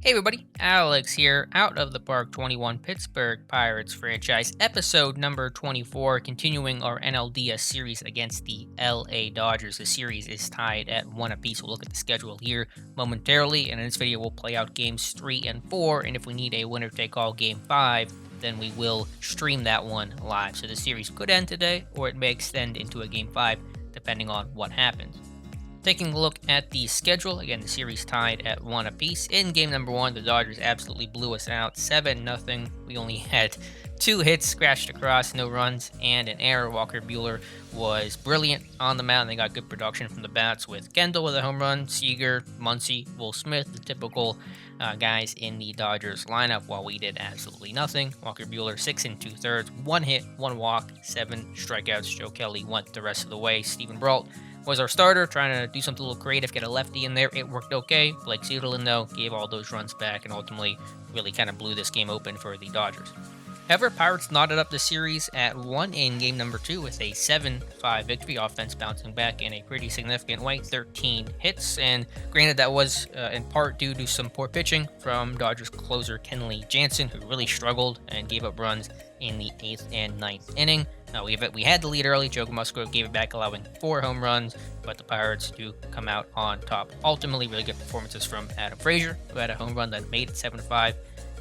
Hey everybody, Alex here, out of the Park 21 Pittsburgh Pirates franchise, episode number 24, continuing our NLDS series against the LA Dodgers. The series is tied at 1 apiece. We'll look at the schedule here momentarily, and in this video we'll play out games 3 and 4, and if we need a winner-take-all game 5, then we will stream that one live. So the series could end today, or it may extend into a game 5, depending on what happens. Taking a look at the schedule, again, the series tied at 1 apiece. In game number 1, the Dodgers absolutely blew us out 7-0. We only had 2 hits scratched across, no runs, and an error. Walker Buehler was brilliant on the mound. They got good production from the bats with Kendall with a home run, Seager, Muncy, Will Smith, the typical guys in the Dodgers lineup, while we did absolutely nothing. Walker Buehler, 6 2/3, 1 hit, 1 walk, 7 strikeouts. Joe Kelly went the rest of the way. Steven Brault was our starter, trying to do something a little creative, get a lefty in there. It worked okay. Blake Cederlin, though, gave all those runs back and ultimately really kind of blew this game open for the Dodgers. However, Pirates knotted up the series at 1 in game number 2 with a 7-5 victory. Offense bouncing back in a pretty significant way, 13 hits, and granted that was in part due to some poor pitching from Dodgers closer Kenley Jansen, who really struggled and gave up runs in the 8th and 9th inning. We had the lead early. Joe Musgrove gave it back, allowing 4 home runs, but the Pirates do come out on top. Ultimately, really good performances from Adam Frazier, who had a home run that made it 7-5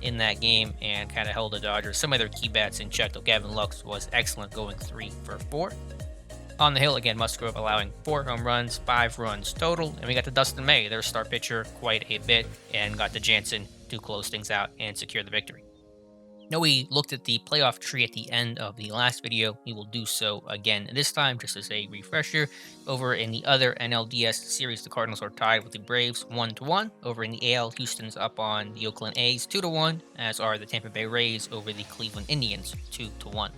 in that game and kind of held the Dodgers. Some of their key bats in check, though. Gavin Lux was excellent, going 3 for 4. On the hill, again, Musgrove allowing 4 home runs, 5 runs total. And we got to Dustin May, their star pitcher, quite a bit, and got to Jansen to close things out and secure the victory. Now, we looked at the playoff tree at the end of the last video. We will do so again this time, just as a refresher. Over in the other NLDS series, the Cardinals are tied with the Braves 1-1. Over in the AL, Houston's up on the Oakland A's 2-1, as are the Tampa Bay Rays over the Cleveland Indians 2-1.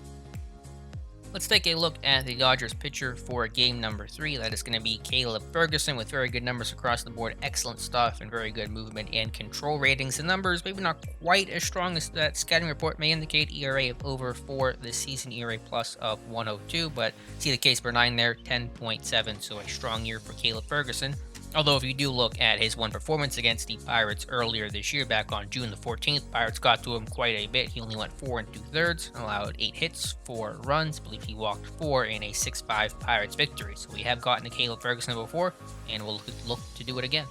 Let's take a look at the Dodgers pitcher for game number 3. That is going to be Caleb Ferguson, with very good numbers across the board. Excellent stuff and very good movement and control ratings. The numbers maybe not quite as strong as that scouting report may indicate. ERA of over 4 this season, ERA plus of 102, but see the case for 9 there, 10.7, so a strong year for Caleb Ferguson. Although if you do look at his one performance against the Pirates earlier this year, back on June the 14th, Pirates got to him quite a bit. He only went 4 2/3, allowed 8 hits, 4 runs. I believe he walked 4 in a 6-5 Pirates victory. So we have gotten to Caleb Ferguson before, and we'll look to do it again.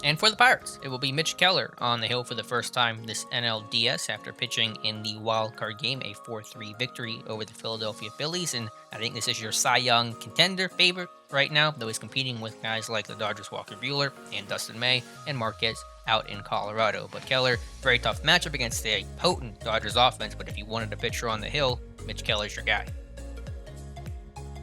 And for the Pirates, it will be Mitch Keller on the hill for the first time this NLDS after pitching in the wild card game, a 4-3 victory over the Philadelphia Phillies. And I think this is your Cy Young contender favorite right now, though he's competing with guys like the Dodgers' Walker Buehler and Dustin May and Marquez out in Colorado. But Keller, very tough matchup against a potent Dodgers offense, but if you wanted a pitcher on the hill, Mitch Keller's your guy.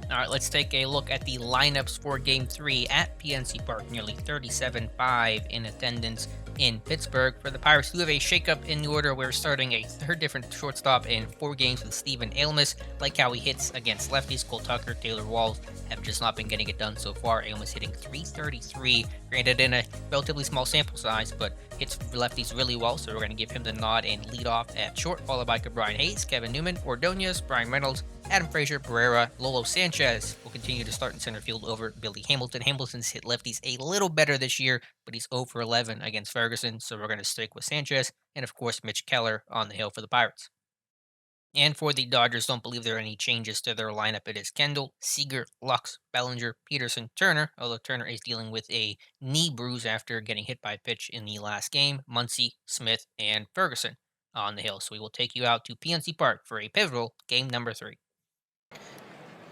All right, let's take a look at the lineups for Game 3 at PNC Park. Nearly 37,500 in attendance in Pittsburgh. For the Pirates, do have a shakeup in the order. We're starting a third different shortstop in 4 games with Steven Ailmus. Like how he hits against lefties, Cole Tucker, Taylor Walls have just not been getting it done so far. Ailmus hitting .333, granted in a relatively small sample size, but hits lefties really well, so we're going to give him the nod and lead off at short, followed by Brian Hayes, Kevin Newman, Ordonez, Brian Reynolds, Adam Frazier, Barrera, Lolo Sanchez will continue to start in center field over Billy Hamilton. Hamilton's hit lefties a little better this year, but he's 0 for 11 against Ferguson, so we're going to stick with Sanchez, and of course Mitch Keller on the hill for the Pirates. And for the Dodgers, don't believe there are any changes to their lineup. It is Kendall, Seager, Lux, Bellinger, Peterson, Turner, although Turner is dealing with a knee bruise after getting hit by a pitch in the last game, Muncy, Smith, and Ferguson on the hill. So we will take you out to PNC Park for a pivotal game number 3.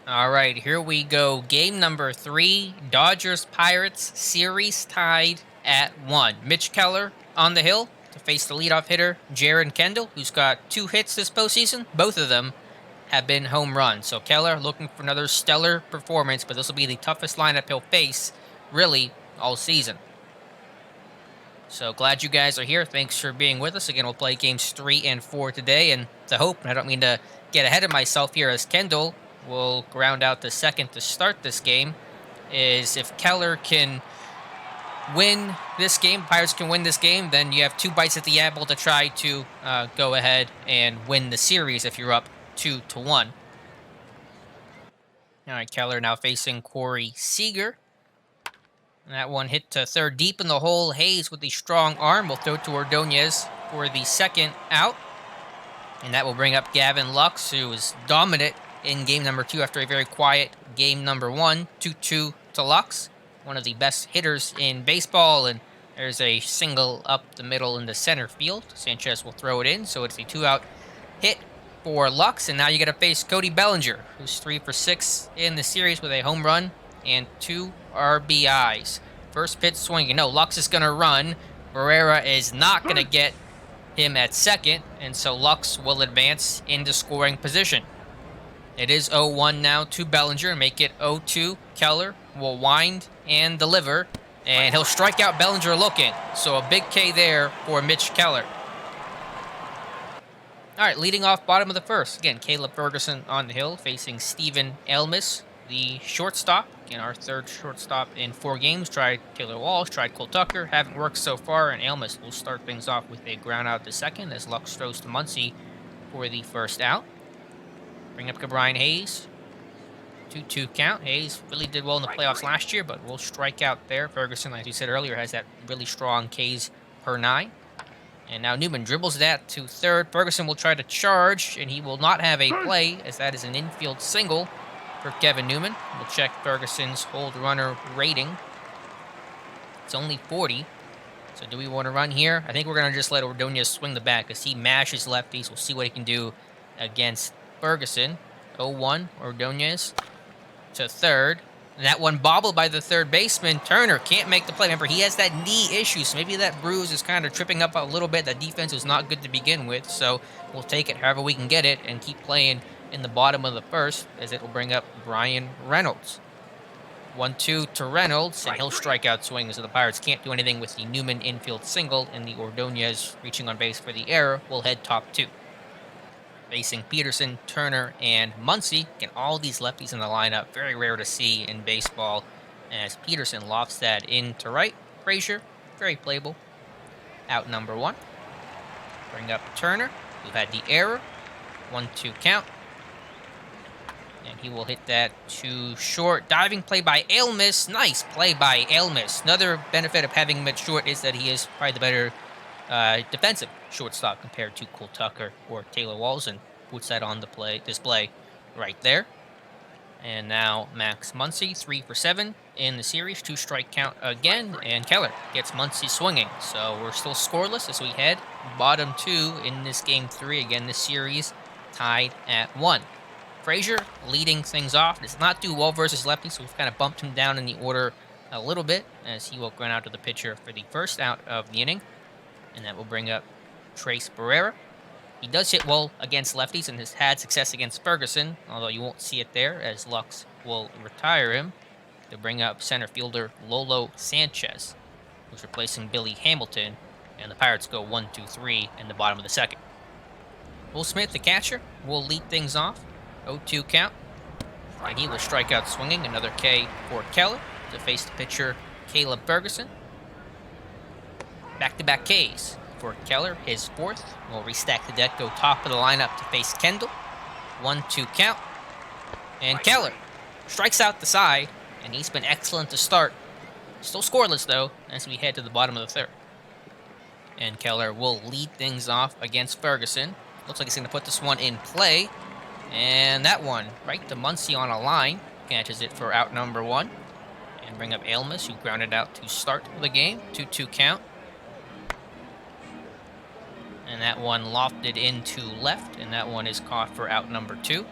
All right, here we go. Game number 3, Dodgers-Pirates, series tied at 1. Mitch Keller on the hill to face the leadoff hitter, Jaron Kendall, who's got 2 hits this postseason. Both of them have been home runs. So Keller looking for another stellar performance, but this will be the toughest lineup he'll face, really, all season. So glad you guys are here. Thanks for being with us. Again, we'll play games 3 and 4 today, and the hope, and I don't mean to get ahead of myself here, as Kendall will ground out the second to start this game, is if Keller can win this game, Pirates can win this game, then you have 2 bites at the apple to try to go ahead and win the series if you're up 2-1. All right, Keller now facing Corey Seager. That one hit to third deep in the hole. Hayes with the strong arm will throw to Ordonez for the second out. And that will bring up Gavin Lux, who was dominant in game number 2 after a very quiet game number 1. 2-2 to Lux, one of the best hitters in baseball. And there's a single up the middle in the center field. Sanchez will throw it in, so it's a 2-out hit for Lux. And now you got to face Cody Bellinger, who's 3 for 6 in the series with a home run and 2 RBIs. First pitch swinging. No, Lux is going to run. Barrera is not going to get him at second, and so Lux will advance into scoring position. It is 0-1 now to Bellinger, make it 0-2. Keller will wind and deliver, and he'll strike out Bellinger looking. So a big K there for Mitch Keller. All right, leading off bottom of the first. Again, Caleb Ferguson on the hill facing Steven Elmis, the shortstop. Again, our third shortstop in 4 games. Tried Taylor Walsh, tried Cole Tucker. Haven't worked so far, and Elmis will start things off with a ground out to second as Lux throws to Muncy for the first out. Bring up Brian Hayes. 2-2 count. Hayes really did well in the playoffs last year, but will strike out there. Ferguson, like you said earlier, has that really strong Ks per 9. And now Newman dribbles that to third. Ferguson will try to charge, and he will not have a play, as that is an infield single for Kevin Newman. We'll check Ferguson's hold runner rating. It's only 40. So do we want to run here? I think we're going to just let Ordonez swing the bat because he mashes lefties. We'll see what he can do against Ferguson. 0-1, Ordonez to third. And that one bobbled by the third baseman. Turner can't make the play. Remember, he has that knee issue, so maybe that bruise is kind of tripping up a little bit. That defense was not good to begin with, so we'll take it however we can get it and keep playing in the bottom of the first, as it will bring up Brian Reynolds. 1-2 to Reynolds, and he'll strike out swings, so the Pirates can't do anything with the Newman infield single, and the Ordonez reaching on base for the error will head top 2. Facing Peterson, Turner, and Muncy. Again, all these lefties in the lineup, very rare to see in baseball, as Peterson lofts that in to right. Frazier, very playable. Out number 1. Bring up Turner, who had the error. 1-2 count. And he will hit that to short. Diving play by Elmis. Nice play by Elmis. Another benefit of having him at short is that he is probably the better defensive shortstop compared to Cole Tucker or Taylor Walls, and puts that on the display right there. And now Max Muncy, 3 for 7 in the series. 2-strike count again, and Keller gets Muncy swinging. So we're still scoreless as we head bottom 2 in this game 3. Again, this series tied at 1. Frazier leading things off. Does not do well versus lefty, so we've kind of bumped him down in the order a little bit, as he will ground out to the pitcher for the first out of the inning. And that will bring up Trace Barrera. He does hit well against lefties and has had success against Ferguson, although you won't see it there, as Lux will retire him to bring up center fielder Lolo Sanchez, who's replacing Billy Hamilton, and the Pirates go 1-2-3 in the bottom of the second. Will Smith, the catcher, will lead things off. 0-2 count, and he will strike out swinging. Another K for Keller to face the pitcher Caleb Ferguson. Back-to-back Ks for Keller, his 4th. We'll restack the deck, go top of the lineup to face Kendall. 1-2 count, and Keller strikes out the side, and he's been excellent to start. Still scoreless, though, as we head to the bottom of the 3rd. And Keller will lead things off against Ferguson. Looks like he's going to put this one in play. And that one, right to Muncy on a line, catches it for out number 1. And bring up Elmis, who grounded out to start the game. 2-2 count. And that one lofted into left, and that one is caught for out number 2.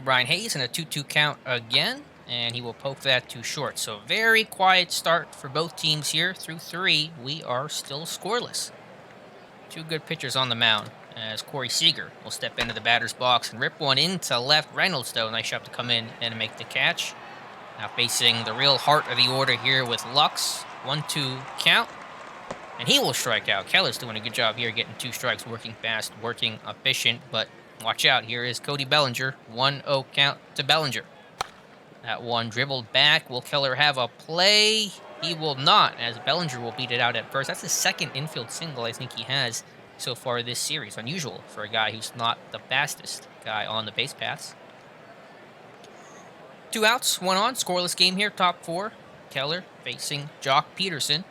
Brian Hayes in a 2-2 count again, and he will poke that to short. So very quiet start for both teams here. Through 3, we are still scoreless. 2 good pitchers on the mound, as Corey Seager will step into the batter's box and rip one into left. Reynolds, though, nice job to come in and make the catch. Now facing the real heart of the order here with Lux. 1-2 count, and he will strike out. Keller's doing a good job here, getting 2 strikes, working fast, working efficient, but watch out. Here is Cody Bellinger. 1-0 count to Bellinger. That one dribbled back. Will Keller have a play? He will not, as Bellinger will beat it out at first. That's the 2nd infield single I think he has so far this series. Unusual for a guy who's not the fastest guy on the base paths. 2 outs, 1 on. Scoreless game here, top 4. Keller facing Jock Peterson.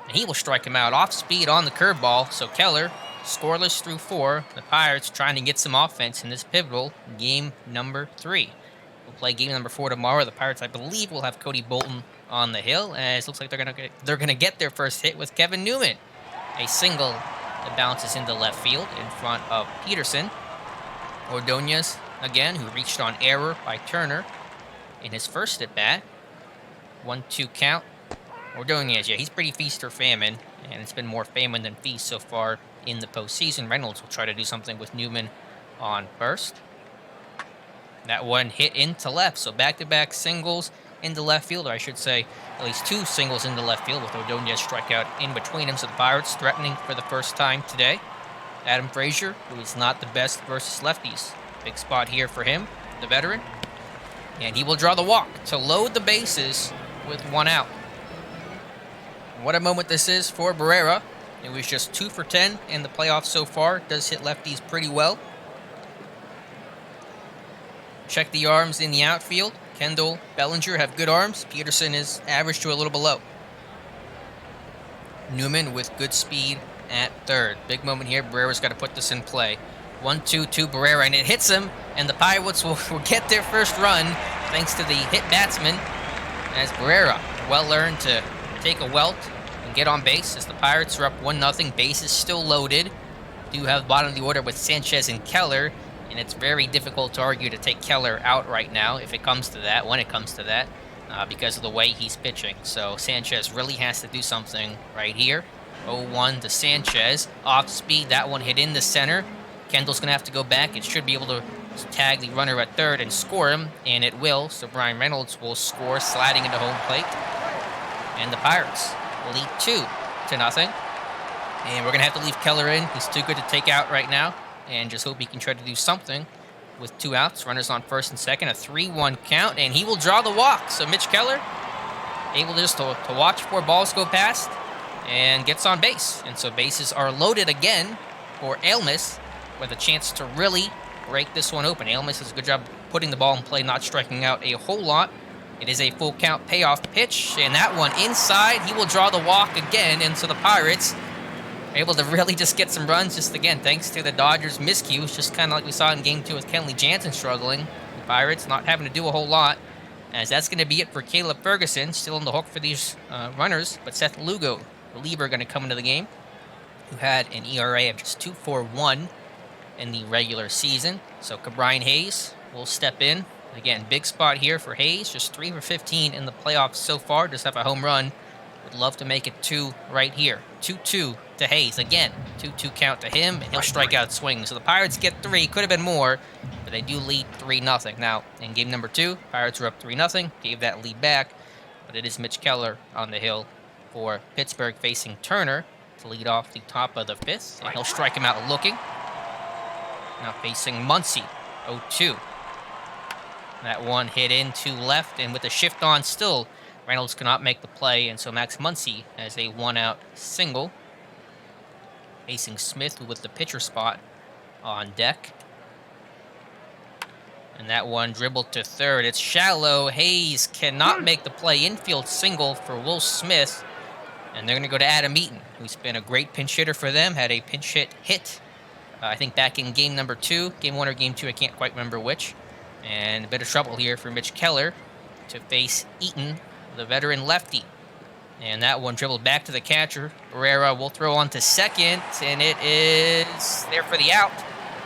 And he will strike him out off speed on the curveball. So Keller scoreless through 4. The Pirates trying to get some offense in this pivotal game number 3. We'll play game number 4 tomorrow. The Pirates, I believe, will have Cody Bolton on the hill, as it looks like they're gonna get their first hit with Kevin Newman. A single that bounces into left field in front of Peterson. Ordonez again, who reached on error by Turner in his first at bat. 1-2 count. Ordonez, yeah, he's pretty feast or famine, and it's been more famine than feast so far in the postseason. Reynolds will try to do something with Newman on first. That one hit into left, so back-to-back singles into left field, or I should say at least 2 singles into left field with Ordonez strikeout in between them. So the Pirates threatening for the first time today. Adam Frazier, who is not the best versus lefties. Big spot here for him, the veteran. And he will draw the walk to load the bases with 1 out. What a moment this is for Barrera. It was just 2 for 10 in the playoffs so far. Does hit lefties pretty well. Check the arms in the outfield. Kendall, Bellinger have good arms. Peterson is average to a little below. Newman with good speed at third. Big moment here. Barrera's got to put this in play. 1-2-2 Barrera, and it hits him, and the Pirates will get their first run thanks to the hit batsman, as Barrera well learned to take a welt and get on base as the Pirates are up 1-0. Bases still loaded. Do have bottom of the order with Sanchez and Keller, and it's very difficult to argue to take Keller out right now if it comes to that, when it comes to that, because of the way he's pitching. So Sanchez really has to do something right here. 0-1 to Sanchez. Off speed, that one hit in the center. Kendall's going to have to go back. It should be able to tag the runner at third and score him, and it will. So Brian Reynolds will score, sliding into home plate. And the Pirates lead 2-0. And we're going to have to leave Keller in. He's too good to take out right now, and just hope he can try to do something with 2 outs. Runners on first and second, a 3-1 count, and he will draw the walk. So Mitch Keller able just to watch 4 balls go past and gets on base. And so bases are loaded again for Ailmus, with a chance to really break this one open. Ailmus does a good job putting the ball in play, not striking out a whole lot. It is a full count payoff pitch, and that one inside. He will draw the walk again, and so the Pirates are able to really just get some runs, just again, thanks to the Dodgers' miscues, just kind of like we saw in Game 2 with Kenley Jansen struggling. The Pirates not having to do a whole lot, as that's going to be it for Caleb Ferguson, still on the hook for these runners, but Seth Lugo, reliever, going to come into the game, who had an ERA of just 2.41 in the regular season. So Brian Hayes will step in. Again, big spot here for Hayes, just 3 for 15 in the playoffs so far, just have a home run. Would love to make it 2 right here. 2-2 to Hayes. Again, 2-2 count to him, and he'll strike out swing. So the Pirates get 3, could have been more, but they do lead 3-0. Now, in game number 2, Pirates are up 3-0, gave that lead back, but it is Mitch Keller on the hill for Pittsburgh facing Turner to lead off the top of the 5th, and he'll strike him out looking. Now facing Muncy, 0-2. That one hit into left, and with the shift on still, Reynolds cannot make the play, and so Max Muncy has a 1-out single. Facing Smith with the pitcher spot on deck. And that one dribbled to third. It's shallow. Hayes cannot make the play. Infield single for Will Smith. And they're going to go to Adam Eaton, who's been a great pinch hitter for them. Had a pinch hit, I think back in game number 2. Game 1 or game 2, I can't quite remember which. And a bit of trouble here for Mitch Keller to face Eaton, the veteran lefty. And that one dribbled back to the catcher. Barrera will throw on to second, and it is there for the out.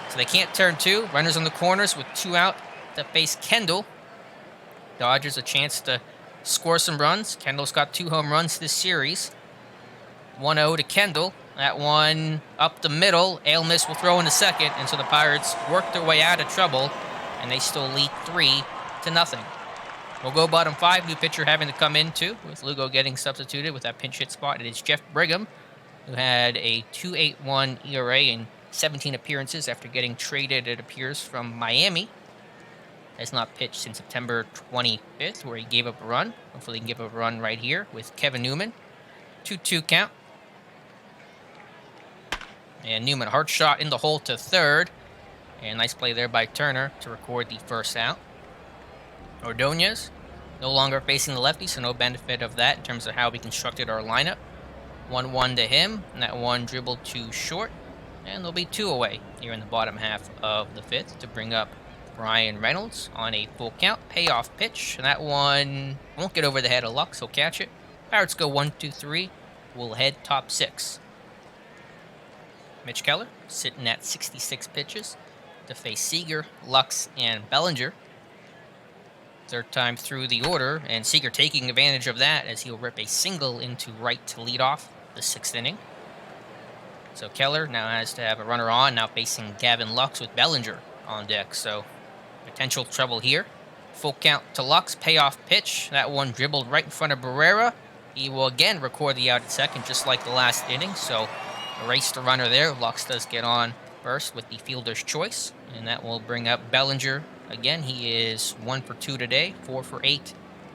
So they can't turn 2. Runners on the corners with 2 out to face Kendall. Dodgers a chance to score some runs. Kendall's got 2 home runs this series. 1-0 to Kendall. That one up the middle. Ailmus will throw in the second, and so the Pirates work their way out of trouble, and they still lead 3-0. We'll go bottom 5. New pitcher having to come in too, with Lugo getting substituted with that pinch hit spot. It is Jeff Brigham, who had a 2.81 ERA in 17 appearances after getting traded, it appears, from Miami. Has not pitched since September 25th, where he gave up a run. Hopefully he can give up a run right here with Kevin Newman. 2-2 count. And Newman, hard shot in the hole to third. And nice play there by Turner to record the first out. Ordonez No longer facing the lefty, so no benefit of that in terms of how we constructed our lineup. 1-1 to him, and that one dribbled too short. And there'll be 2 away here in the bottom half of the 5th to bring up Brian Reynolds on a full count. Payoff pitch, and that one won't get over the head of Lux. He'll catch it. Pirates go 1-2-3. We'll head top 6. Mitch Keller sitting at 66 pitches to face Seager, Lux, and Bellinger. Third time through the order, and Seager taking advantage of that as he'll rip a single into right to lead off the 6th inning. So Keller now has to have a runner on, now facing Gavin Lux with Bellinger on deck. So potential trouble here. Full count to Lux, payoff pitch. That one dribbled right in front of Barrera. He will again record the out at second, just like the last inning. So erase the runner there. Lux does get on first with the fielder's choice, and that will bring up Bellinger. Again, he is 1 for 2 today, 4 for 8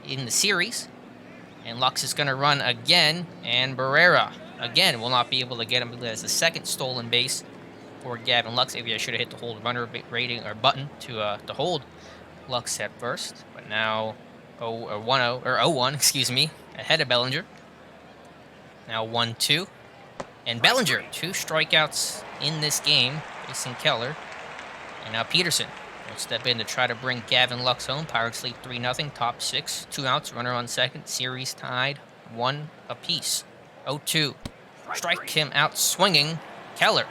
in the series. And Lux is going to run again, and Barrera again will not be able to get him. As the second stolen base for Gavin Lux. Maybe I should have hit the hold runner rating or button to hold Lux at first, but now 0-1, excuse me, ahead of Bellinger. Now 1-2, and Bellinger 2 strikeouts in this game facing Keller, and now Peterson will step in to try to bring Gavin Lux home. Pirates lead 3-0, top 6, 2 outs, runner on second, series tied 1 apiece. 0-2, strike him out swinging. Keller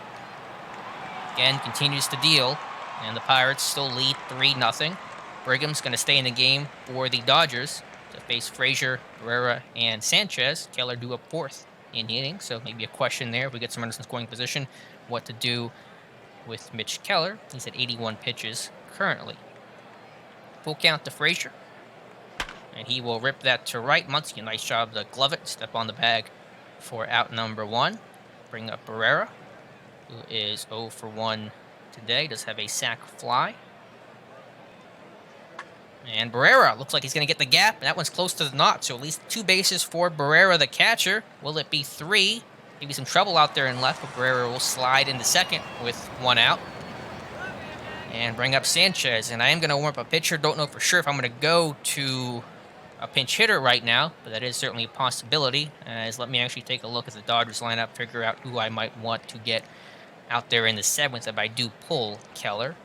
again continues to deal, and the Pirates still lead 3-0. Brigham's going to stay in the game for the Dodgers to face Frazier, Barrera, and Sanchez. Keller due up 4th in the inning, so maybe a question there if we get some runners in scoring position, what to do with Mitch Keller. He's at 81 pitches currently. Full count to Frazier, and he will rip that to right. Muncy, a nice job to glove it, step on the bag for out number 1. Bring up Barrera, who is 0 for 1 today, does have a sac fly. And Barrera looks like he's going to get the gap. That one's close to the knot, so at least 2 bases for Barrera, the catcher. Will it be 3? Maybe some trouble out there in left, but Barrera will slide into second with 1 out. And bring up Sanchez. And I am going to warm up a pitcher. Don't know for sure if I'm going to go to a pinch hitter right now, but that is certainly a possibility. As let me actually take a look at the Dodgers lineup, figure out who I might want to get out there in the 7th if I do pull Keller.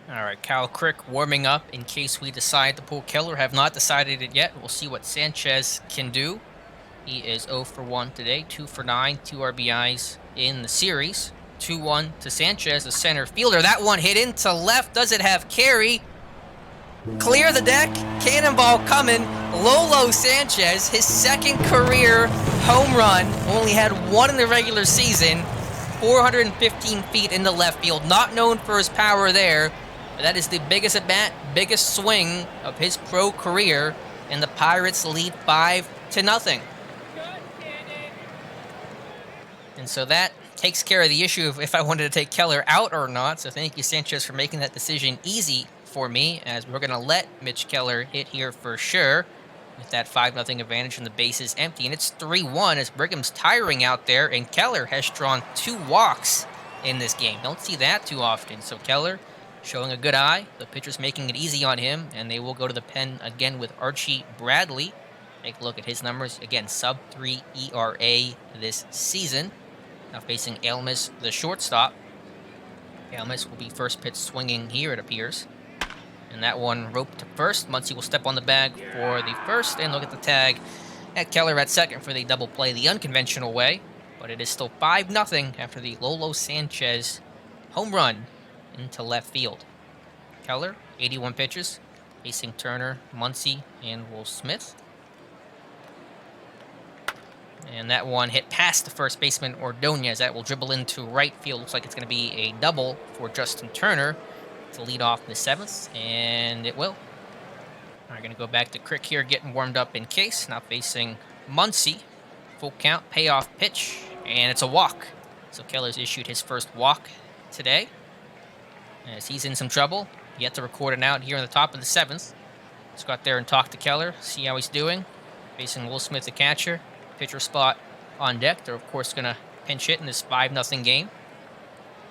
All right, Kyle Crick warming up in case we decide to pull Keller. Have not decided it yet. We'll see what Sanchez can do. He is 0 for 1 today, 2 for 9, 2 RBIs in the series. 2-1 to Sanchez, the center fielder. That one hit into left. Does it have carry? Clear the deck. Cannonball coming. Lolo Sanchez, his 2nd career home run. Only had 1 in the regular season. 415 feet into left field. Not known for his power there. But that is the biggest at-bat, biggest swing of his pro career, and the Pirates lead 5-0. And so that takes care of the issue of if I wanted to take Keller out or not. So thank you, Sanchez, for making that decision easy for me, as we're going to let Mitch Keller hit here for sure with that 5-0 advantage and the bases empty. And it's 3-1 as Brigham's tiring out there, and Keller has drawn 2 walks in this game. Don't see that too often. So Keller showing a good eye. The pitcher's making it easy on him, and they will go to the pen again with Archie Bradley. Take a look at his numbers. Again, sub-3 ERA this season. Now facing Elmas, the shortstop. Elmas will be first pitch swinging here, it appears. And that one roped to first. Muncy will step on the bag for the first, and look at the tag at Keller at second for the double play the unconventional way. But it is still 5-0 after the Lolo Sanchez home run into left field. Keller, 81 pitches, facing Turner, Muncy, and Will Smith. And that one hit past the first baseman, Ordonez. That will dribble into right field. Looks like it's going to be a double for Justin Turner to lead off the 7th, and it will. We're going to go back to Crick here, getting warmed up in case. Now facing Muncy. Full count, payoff pitch, and it's a walk. So Keller's issued his first walk today, as he's in some trouble. Yet to record it out here in the top of the 7th. Let's go out there and talk to Keller, see how he's doing. Facing Will Smith, the catcher. Pitcher spot on deck. They're, of course, going to pinch hit in this 5-0 game.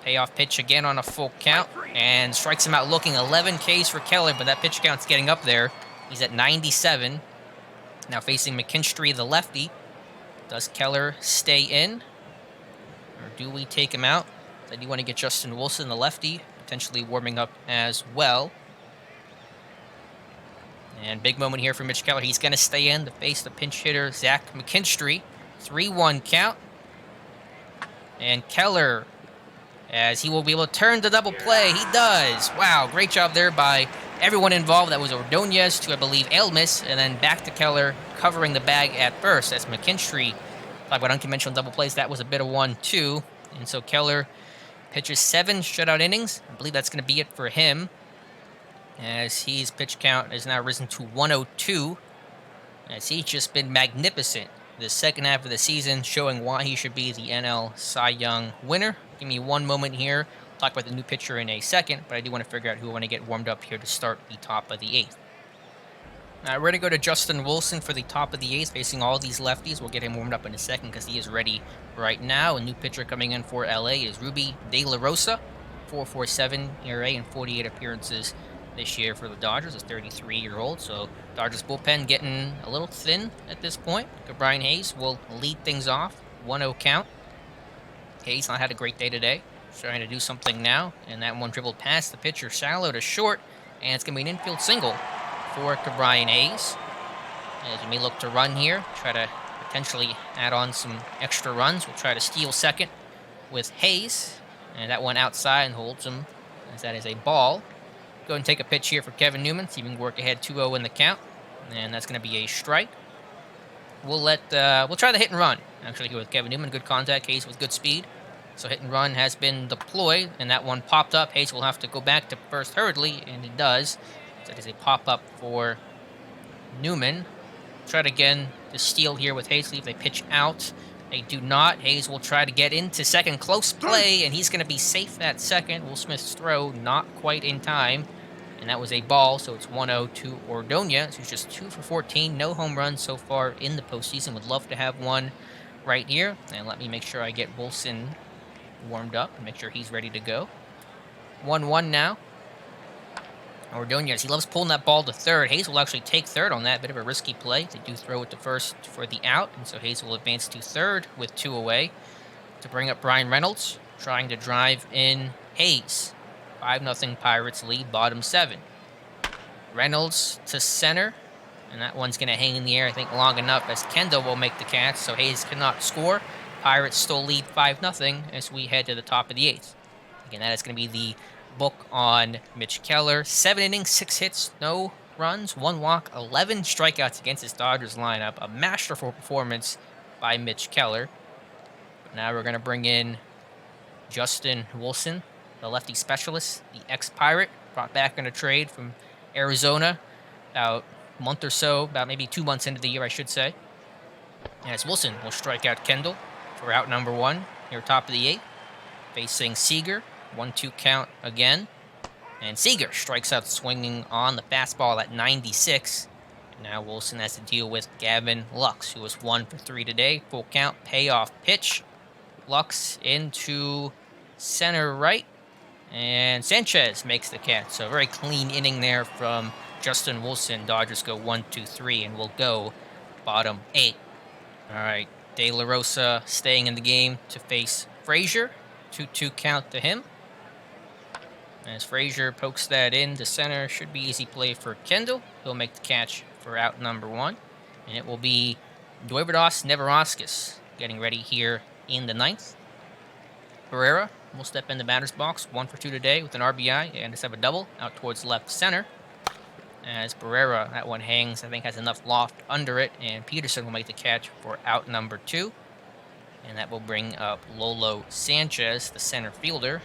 Payoff pitch again on a full count, and strikes him out looking. 11 Ks for Keller, but that pitch count's getting up there. He's at 97. Now facing McKinstry, the lefty. Does Keller stay in? Or do we take him out? I do want to get Justin Wilson, the lefty, potentially warming up as well. And big moment here for Mitch Keller. He's going to stay in to face the pinch hitter, Zach McKinstry. 3-1 count. And Keller, as he will be able to turn the double play. He does. Wow, great job there by everyone involved. That was Ordonez to, I believe, Elmis, and then back to Keller covering the bag at first. That's McKinstry. Talk about unconventional double plays. That was a bit of 1-2. And so Keller pitches 7 shutout innings. I believe that's going to be it for him, as his pitch count has now risen to 102. As he's just been magnificent the second half of the season, showing why he should be the NL Cy Young winner. Give me one moment here. I'll talk about the new pitcher in a second, but I do want to figure out who I want to get warmed up here to start the top of the 8th. Now, we're going to go to Justin Wilson for the top of the 8th, facing all these lefties. We'll get him warmed up in a second because he is ready right now. A new pitcher coming in for LA is Ruby De La Rosa, 4.47 ERA and 48 appearances this year for the Dodgers. A 33-year-old, so Dodgers bullpen getting a little thin at this point. Brian Hayes will lead things off, 1-0 count. Hayes not had a great day today, trying to do something now, and that one dribbled past the pitcher, shallow to short, and it's going to be an infield single for Brian Hayes. As we may look to run here, try to potentially add on some extra runs. We'll try to steal second with Hayes, and that one outside and holds him, as that is a ball. Go and take a pitch here for Kevin Newman, see if we can work ahead 2-0 in the count, and that's going to be a strike. We'll try the hit and run, actually, here with Kevin Newman. Good contact, Hayes with good speed. So hit and run has been deployed, and that one popped up. Hayes will have to go back to first hurriedly, and he does. So that is a pop-up for Newman. Try it again to steal here with Hayes. Leave they pitch out. They do not. Hayes will try to get into second. Close play, and he's going to be safe at second. Will Smith's throw not quite in time. And that was a ball, so it's 1-0 to Ordonez, who's just 2 for 14. No home runs so far in the postseason. Would love to have one right here. And let me make sure I get Wilson warmed up and make sure he's ready to go. 1-1 now. Ordonez, he loves pulling that ball to third. Hayes will actually take third on that. Bit of a risky play. They do throw it to first for the out, and so Hayes will advance to third with 2 away to bring up Brian Reynolds, trying to drive in Hayes. 5-0 Pirates lead, bottom 7. Reynolds to center, and that one's going to hang in the air, I think, long enough as Kendall will make the catch, so Hayes cannot score. Pirates still lead 5-0 as we head to the top of the 8th. Again, that is going to be the book on Mitch Keller. 7 innings, 6 hits, no runs, 1 walk, 11 strikeouts against his Dodgers lineup. A masterful performance by Mitch Keller. But now we're going to bring in Justin Wilson, the lefty specialist, the ex-Pirate, brought back in a trade from Arizona about a month or so, about maybe 2 months into the year, I should say. As Wilson will strike out Kendall for out number 1 here top of the 8th, facing Seager. 1-2 count again. And Seager strikes out swinging on the fastball at 96. Now Wilson has to deal with Gavin Lux, who was 1 for 3 today. Full count, payoff pitch. Lux into center right. And Sanchez makes the catch. So a very clean inning there from Justin Wilson. Dodgers go 1-2-3 and will go bottom 8. All right, De La Rosa staying in the game to face Frazier. 2-2 count to him. As Frazier pokes that in to center, should be easy play for Kendall. He'll make the catch for out number 1. And it will be Doivados Neverauskas getting ready here in the 9th. Barrera will step in the batter's box, 1 for 2 today with an RBI and just have a double out towards left center. As Barrera, that one hangs, I think has enough loft under it, and Peterson will make the catch for out number 2. And that will bring up Lolo Sanchez, the center fielder.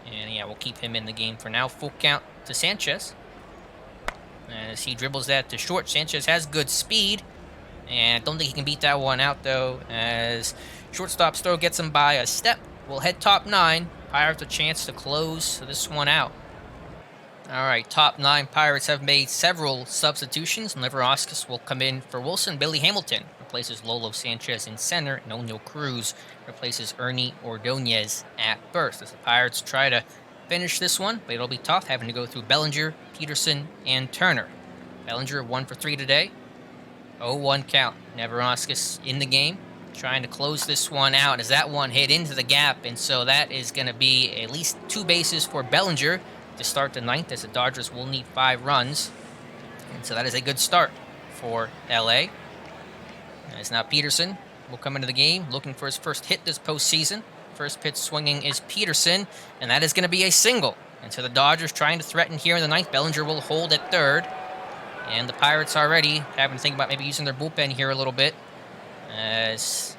And yeah, we'll keep him in the game for now. Full count to Sanchez. As he dribbles that to short, Sanchez has good speed. And I don't think he can beat that one out, though, as shortstop's throw gets him by a step. We'll head top 9. Pirates a chance to close this one out. All right, top 9 Pirates have made several substitutions. Neverauskas will come in for Wilson. Billy Hamilton replaces Lolo Sanchez in center, and O'Neal Cruz replaces Ernie Ordonez at first. As the Pirates try to finish this one, but it'll be tough, having to go through Bellinger, Peterson, and Turner. Bellinger 1 for 3 today. 0-1 count. Neverauskas in the game, trying to close this one out as that one hit into the gap. And so that is going to be at least 2 bases for Bellinger to start the ninth, as the Dodgers will need 5 runs. And so that is a good start for LA. As now Peterson will come into the game looking for his first hit this postseason. First pitch swinging is Peterson, and that is going to be a single. And so the Dodgers trying to threaten here in the ninth. Bellinger will hold at third. And the Pirates already having to think about maybe using their bullpen here a little bit, as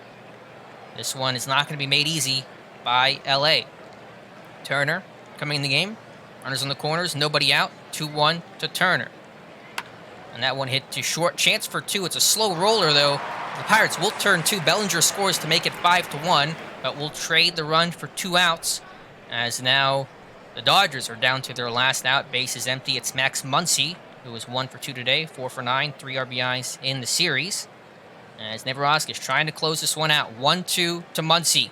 this one is not going to be made easy by LA. Turner coming in the game. Runners in the corners, nobody out. 2-1 to Turner. And that one hit to short. Chance for 2. It's a slow roller, though. The Pirates will turn 2. Bellinger scores to make it 5-1, but will trade the run for 2 outs, as now the Dodgers are down to their last out. Base is empty. It's Max Muncy, who was 1 for 2 today, 4 for 9, 3 RBIs in the series. As Neverauskas trying to close this one out. 1-2 to Muncy.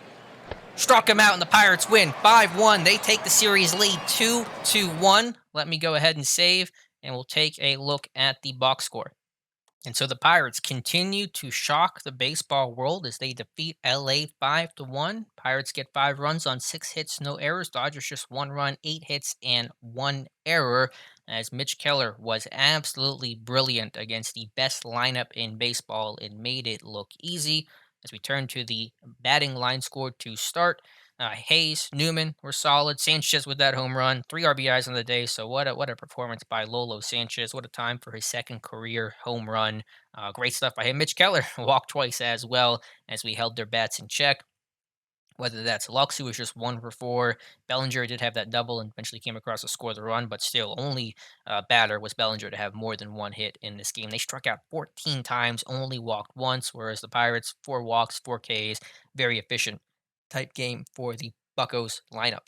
Struck him out, and the Pirates win 5-1. They take the series lead 2-1. Let me go ahead and save, and we'll take a look at the box score. And so the Pirates continue to shock the baseball world as they defeat LA 5-1. Pirates get 5 runs on 6 hits, no errors. Dodgers just 1 run, 8 hits, and 1 error, as Mitch Keller was absolutely brilliant against the best lineup in baseball. It made it look easy. As we turn to the batting line score to start, Hayes, Newman were solid. Sanchez with that home run, 3 RBIs on the day. So what a performance by Lolo Sanchez. What a time for his second career home run. Great stuff by him. Mitch Keller walked twice as well, as we held their bats in check. Whether that's Lux, who was just 1 for 4. Bellinger did have that double and eventually came across to score the run, but still only batter was Bellinger to have more than 1 hit in this game. They struck out 14 times, only walked once, whereas the Pirates, 4 walks, 4 Ks, very efficient type game for the Buccos lineup.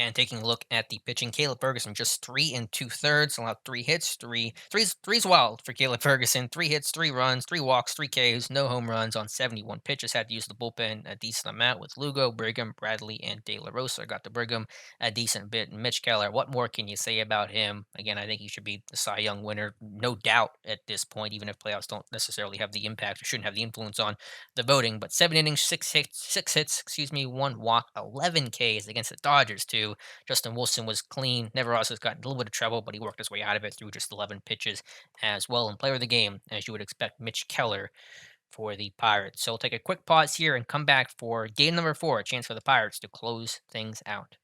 And taking a look at the pitching, Caleb Ferguson just 3 2/3, allowed 3 hits, three's wild for Caleb Ferguson. 3 hits, 3 runs, 3 walks, 3 Ks, no home runs on 71 pitches. Had to use the bullpen a decent amount with Lugo, Brigham, Bradley, and De La Rosa. Got to Brigham a decent bit. And Mitch Keller, what more can you say about him? Again, I think he should be the Cy Young winner, no doubt at this point, even if playoffs don't necessarily have the impact or shouldn't have the influence on the voting. But 7 innings, 6 hits, 1 walk, 11 Ks against the Dodgers too. Justin Wilson was clean. Neverauskas got in a little bit of trouble, but he worked his way out of it through just 11 pitches as well. And player of the game, as you would expect, Mitch Keller for the Pirates. So we'll take a quick pause here and come back for game number 4, a chance for the Pirates to close things out.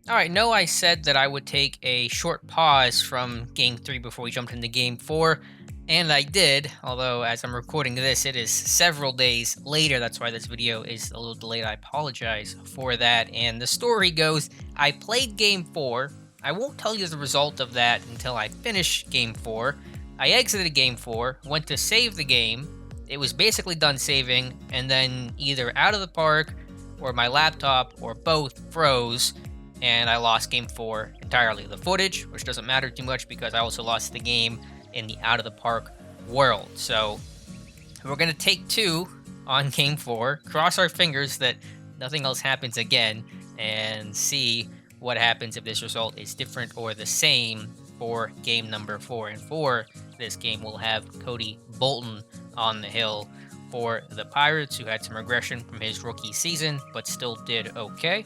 All right, no, I said that I would take a short pause from game 3 before we jumped into game 4. And I did, although as I'm recording this, it is several days later. That's why this video is a little delayed. I apologize for that. And the story goes, I played game 4. I won't tell you the result of that until I finish game 4. I exited game 4, went to save the game. It was basically done saving, and then either out of the park or my laptop or both froze, and I lost game 4 entirely. The footage, which doesn't matter too much because I also lost the game in the out of the park world. So we're going to take 2 on game 4, cross our fingers that nothing else happens again, and see what happens if this result is different or the same for game number 4. And for this game, we'll have Cody Bolton on the hill for the Pirates, who had some regression from his rookie season, but still did okay.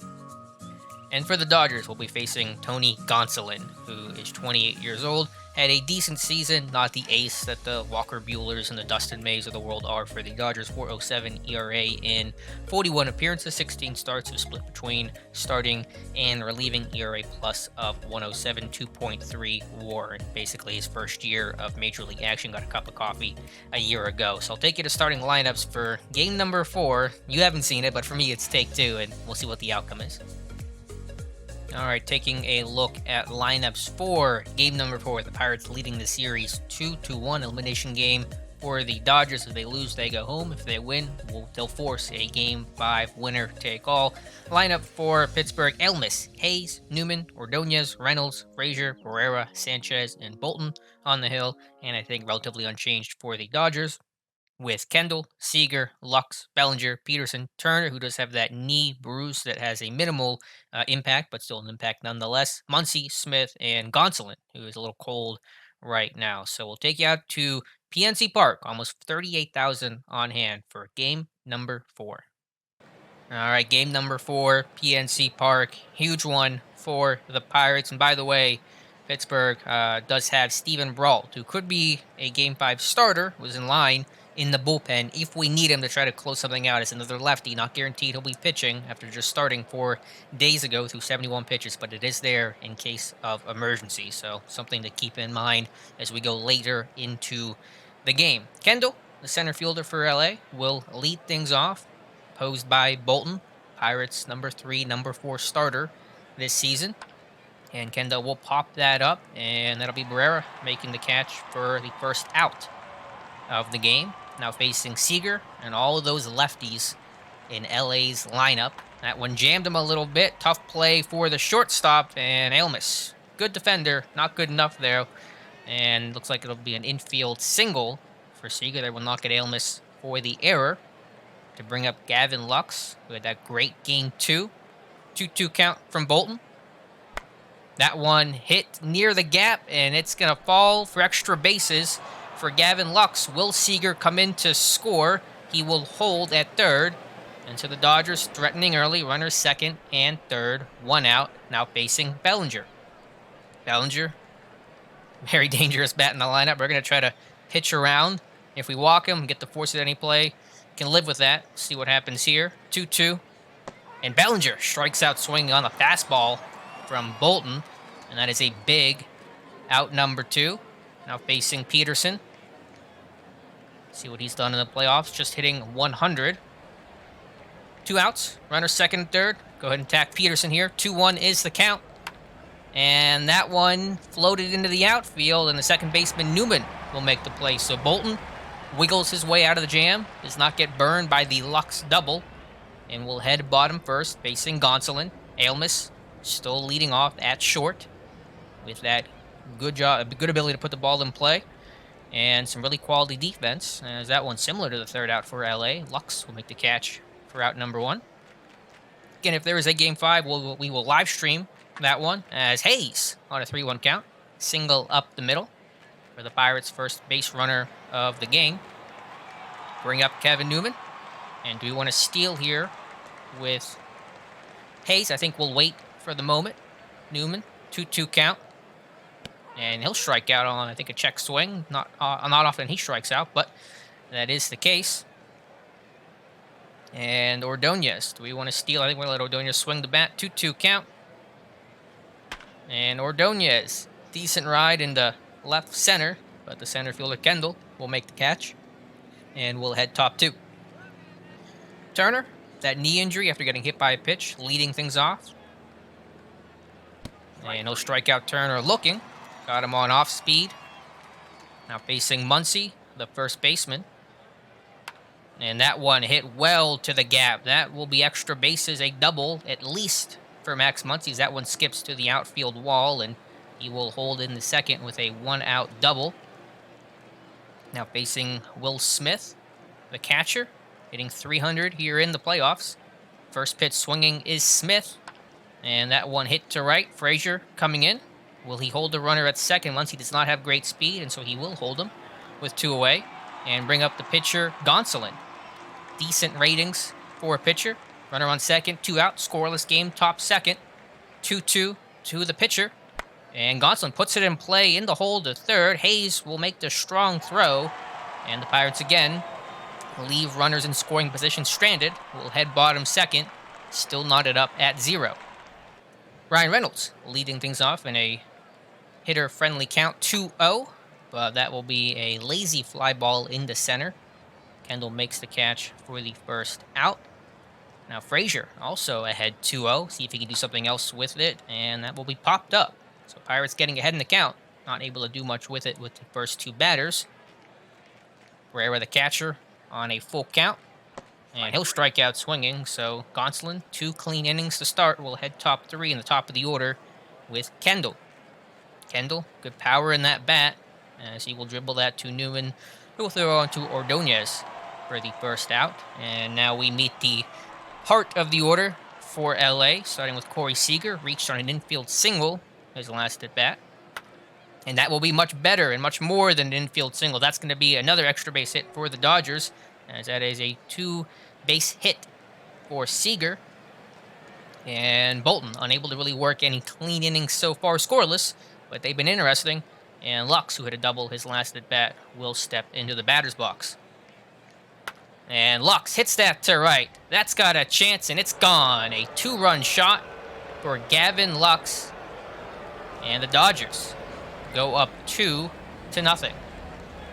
And for the Dodgers, we'll be facing Tony Gonsolin, who is 28 years old, had a decent season, not the ace that the Walker Buehlers and the Dustin Mays of the world are for the Dodgers. 4.07 ERA in 41 appearances, 16 starts, was split between starting and relieving. ERA plus of 107, 2.3 WAR, and basically his first year of Major League action. Got a cup of coffee a year ago. So I'll take you to starting lineups for game number 4. You haven't seen it, but for me it's take 2, and we'll see what the outcome is. All right, taking a look at lineups for game number 4. The Pirates leading the series 2-1 elimination game for the Dodgers. If they lose, they go home. If they win, they'll force a game 5 winner take all. Lineup for Pittsburgh: Elmis, Hayes, Newman, Ordonez, Reynolds, Frazier, Barrera, Sanchez, and Bolton on the hill. And I think relatively unchanged for the Dodgers. with Kendall, Seager, Lux, Bellinger, Peterson, Turner, who does have that knee bruise that has a minimal impact, but still an impact nonetheless, Muncy, Smith, and Gonsolin, who is a little cold right now. So we'll take you out to PNC Park, almost 38,000 on hand for game number 4. All right, game number 4, PNC Park. Huge one for the Pirates. And by the way, Pittsburgh does have Steven Brault, who could be a Game 5 starter, was in line in the bullpen if we need him to try to close something out. As another lefty, not guaranteed he'll be pitching after just starting 4 days ago through 71 pitches, but it is there in case of emergency. So something to keep in mind as we go later into the game. Kendall, the center fielder for LA, will lead things off, posed by Bolton, Pirates number 3, number 4 starter this season. And Kendall will pop that up, and that'll be Barrera making the catch for the first out of the game. Now facing Seager and all of those lefties in LA's lineup. That one jammed him a little bit. Tough play for the shortstop, and Almus. Good defender, not good enough there. And looks like it'll be an infield single for Seager. That will knock at Almus for the error to bring up Gavin Lux, who had that great game 2. 2-2 count from Bolton. That one hit near the gap, and it's going to fall for extra bases for Gavin Lux. Will Seager come in to score? He will hold at third. And so the Dodgers threatening early, runners second and third, 1 out, now facing Bellinger. Bellinger, very dangerous bat in the lineup. We're going to try to pitch around. If we walk him, get the force at any play, can live with that. See what happens here. 2-2. And Bellinger strikes out swinging on the fastball from Bolton. And that is a big out number 2. Now facing Peterson. See what he's done in the playoffs. Just hitting 100. 2 outs. Runner second and third. Go ahead and attack Peterson here. 2-1 is the count. And that one floated into the outfield. And the second baseman, Newman, will make the play. So Bolton wiggles his way out of the jam. Does not get burned by the Lux double. And will head bottom first, facing Gonsolin. Almus still leading off at short with that good ability to put the ball in play and some really quality defense. As that one similar to the third out for LA. Lux will make the catch for out number 1. Again, if there is a game 5, we will live stream that one as Hayes on a 3-1 count. Single up the middle for the Pirates' first base runner of the game. Bring up Kevin Newman. And do we want to steal here with Hayes? I think we'll wait for the moment. Newman, 2-2 count. And he'll strike out on, I think, a check swing. Not often he strikes out, but that is the case. And Ordonez, do we want to steal? I think we're going to let Ordonez swing the bat. 2-2 count. And Ordonez, decent ride into left center, but the center fielder Kendall will make the catch. And we'll head top 2. Turner, that knee injury after getting hit by a pitch, leading things off. And no strikeout. Turner looking. Got him on off speed. Now facing Muncy, the first baseman. And that one hit well to the gap. That will be extra bases, a double at least for Max Muncy. That one skips to the outfield wall, and he will hold in the second with a 1-out double. Now facing Will Smith, the catcher, hitting 300 here in the playoffs. First pitch swinging is Smith. And that one hit to right. Frazier coming in. Will he hold the runner at second once he does not have great speed? And so he will hold him with 2 away. And bring up the pitcher, Gonsolin. Decent ratings for a pitcher. Runner on second, 2 out. Scoreless game, top second. 2-2 to the pitcher. And Gonsolin puts it in play in the hole to third. Hayes will make the strong throw. And the Pirates again leave runners in scoring position stranded. Will head bottom second. Still knotted up at 0. Ryan Reynolds leading things off in a hitter-friendly count, 2-0. But that will be a lazy fly ball into center. Kendall makes the catch for the first out. Now Frazier also ahead 2-0. See if he can do something else with it. And that will be popped up. So Pirates getting ahead in the count. Not able to do much with it with the first 2 batters. Barrera, the catcher, on a full count. And he'll strike out swinging. So Gonsolin, 2 clean innings to start. Will head top 3 in the top of the order with Kendall. Kendall, good power in that bat, as he will dribble that to Newman, who will throw on to Ordonez for the first out. And now we meet the heart of the order for LA, starting with Corey Seager. Reached on an infield single his last at bat. And that will be much better and much more than an infield single. That's going to be another extra base hit for the Dodgers, as that is a 2-base hit for Seager. And Bolton, unable to really work any clean innings so far, scoreless, but they've been interesting. And Lux, who hit a double his last at bat, will step into the batter's box. And Lux hits that to right. That's got a chance, and it's gone. A 2-run shot for Gavin Lux. And the Dodgers go up 2-0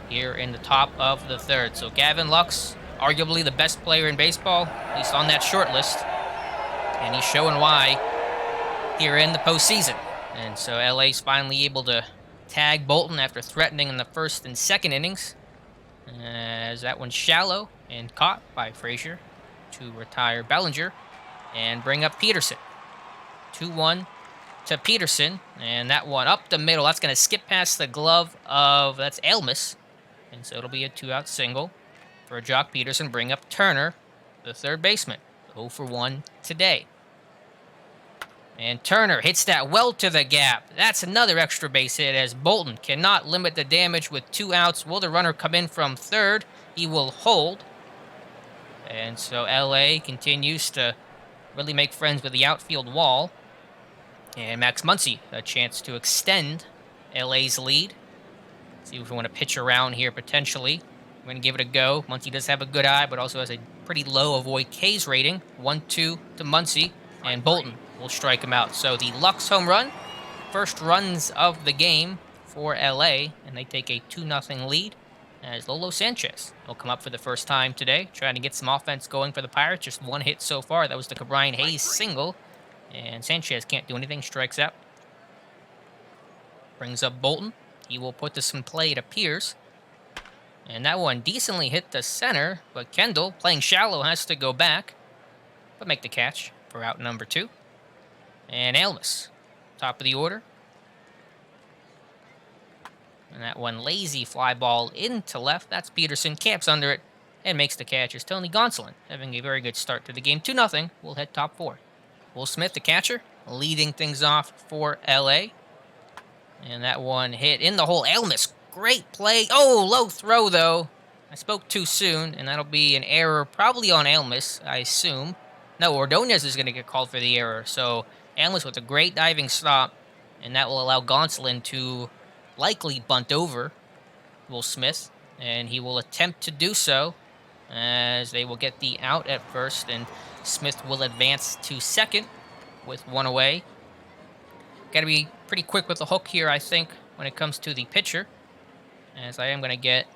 here in the top of the third. So Gavin Lux, arguably the best player in baseball, at least on that short list. And he's showing why here in the postseason. And so LA's finally able to tag Bolton after threatening in the first and second innings. As that one's shallow and caught by Frazier to retire Bellinger and bring up Peterson. 2-1 to Peterson, and that one up the middle. That's going to skip past the glove of, that's Elmas. And so it'll be a 2-out single for Jock Peterson. Bring up Turner, the third baseman. 0 for 1 today. And Turner hits that well to the gap. That's another extra base hit as Bolton cannot limit the damage with 2 outs. Will the runner come in from third? He will hold. And so LA continues to really make friends with the outfield wall. And Max Muncy, a chance to extend LA's lead. See if we want to pitch around here potentially. We're going to give it a go. Muncy does have a good eye, but also has a pretty low avoid K's rating. 1-2 to Muncy, and Bolton will strike him out. So the Lux home run, first runs of the game for LA, and they take a 2-0 lead as Lolo Sanchez will come up for the first time today, trying to get some offense going for the Pirates. Just 1 hit so far. That was the Brian Hayes single, and Sanchez can't do anything, strikes out. Brings up Bolton. He will put this in play, it appears. And that one decently hit the center, but Kendall, playing shallow, has to go back, but make the catch for out number 2. And Elmas, top of the order. And that one lazy fly ball into left. That's Peterson, camps under it, and makes the catch. Is Tony Gonsolin, having a very good start to the game. 2-0, we'll head top 4. Will Smith, the catcher, leading things off for LA. And that one hit in the hole. Elmas, great play. Oh, low throw, though. I spoke too soon, and that'll be an error probably on Elmas, I assume. No, Ordonez is going to get called for the error. So Elmas with a great diving stop, and that will allow Gonsolin to likely bunt over Will Smith, and he will attempt to do so as they will get the out at first, and Smith will advance to second with 1 away. Got to be pretty quick with the hook here, I think, when it comes to the pitcher, as I am going to get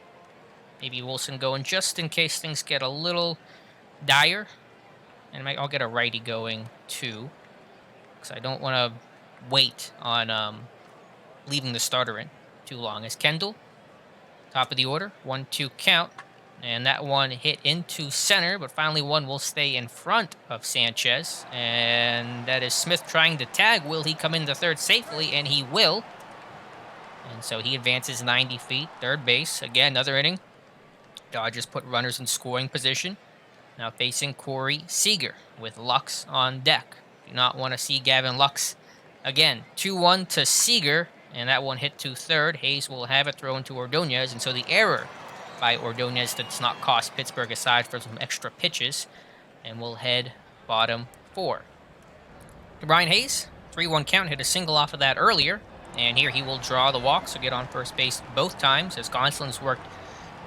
maybe Wilson going just in case things get a little dire. And I'll get a righty going, too, because I don't want to wait on leaving the starter in too long. As Kendall, top of the order, 1-2 count. And that one hit into center, but finally one will stay in front of Sanchez. And that is Smith trying to tag. Will he come into third safely? And he will. And so he advances 90 feet, third base. Again, another inning. Dodgers put runners in scoring position. Now facing Corey Seager with Lux on deck. Do not want to see Gavin Lux again. 2-1 to Seager, and that one hit to third. Hayes will have it thrown to Ordonez, and so the error by Ordonez does not cost Pittsburgh aside for some extra pitches, and we'll head bottom 4. Brian Hayes, 3-1 count, hit a single off of that earlier, and here he will draw the walk, so get on first base both times as Gonsolin's worked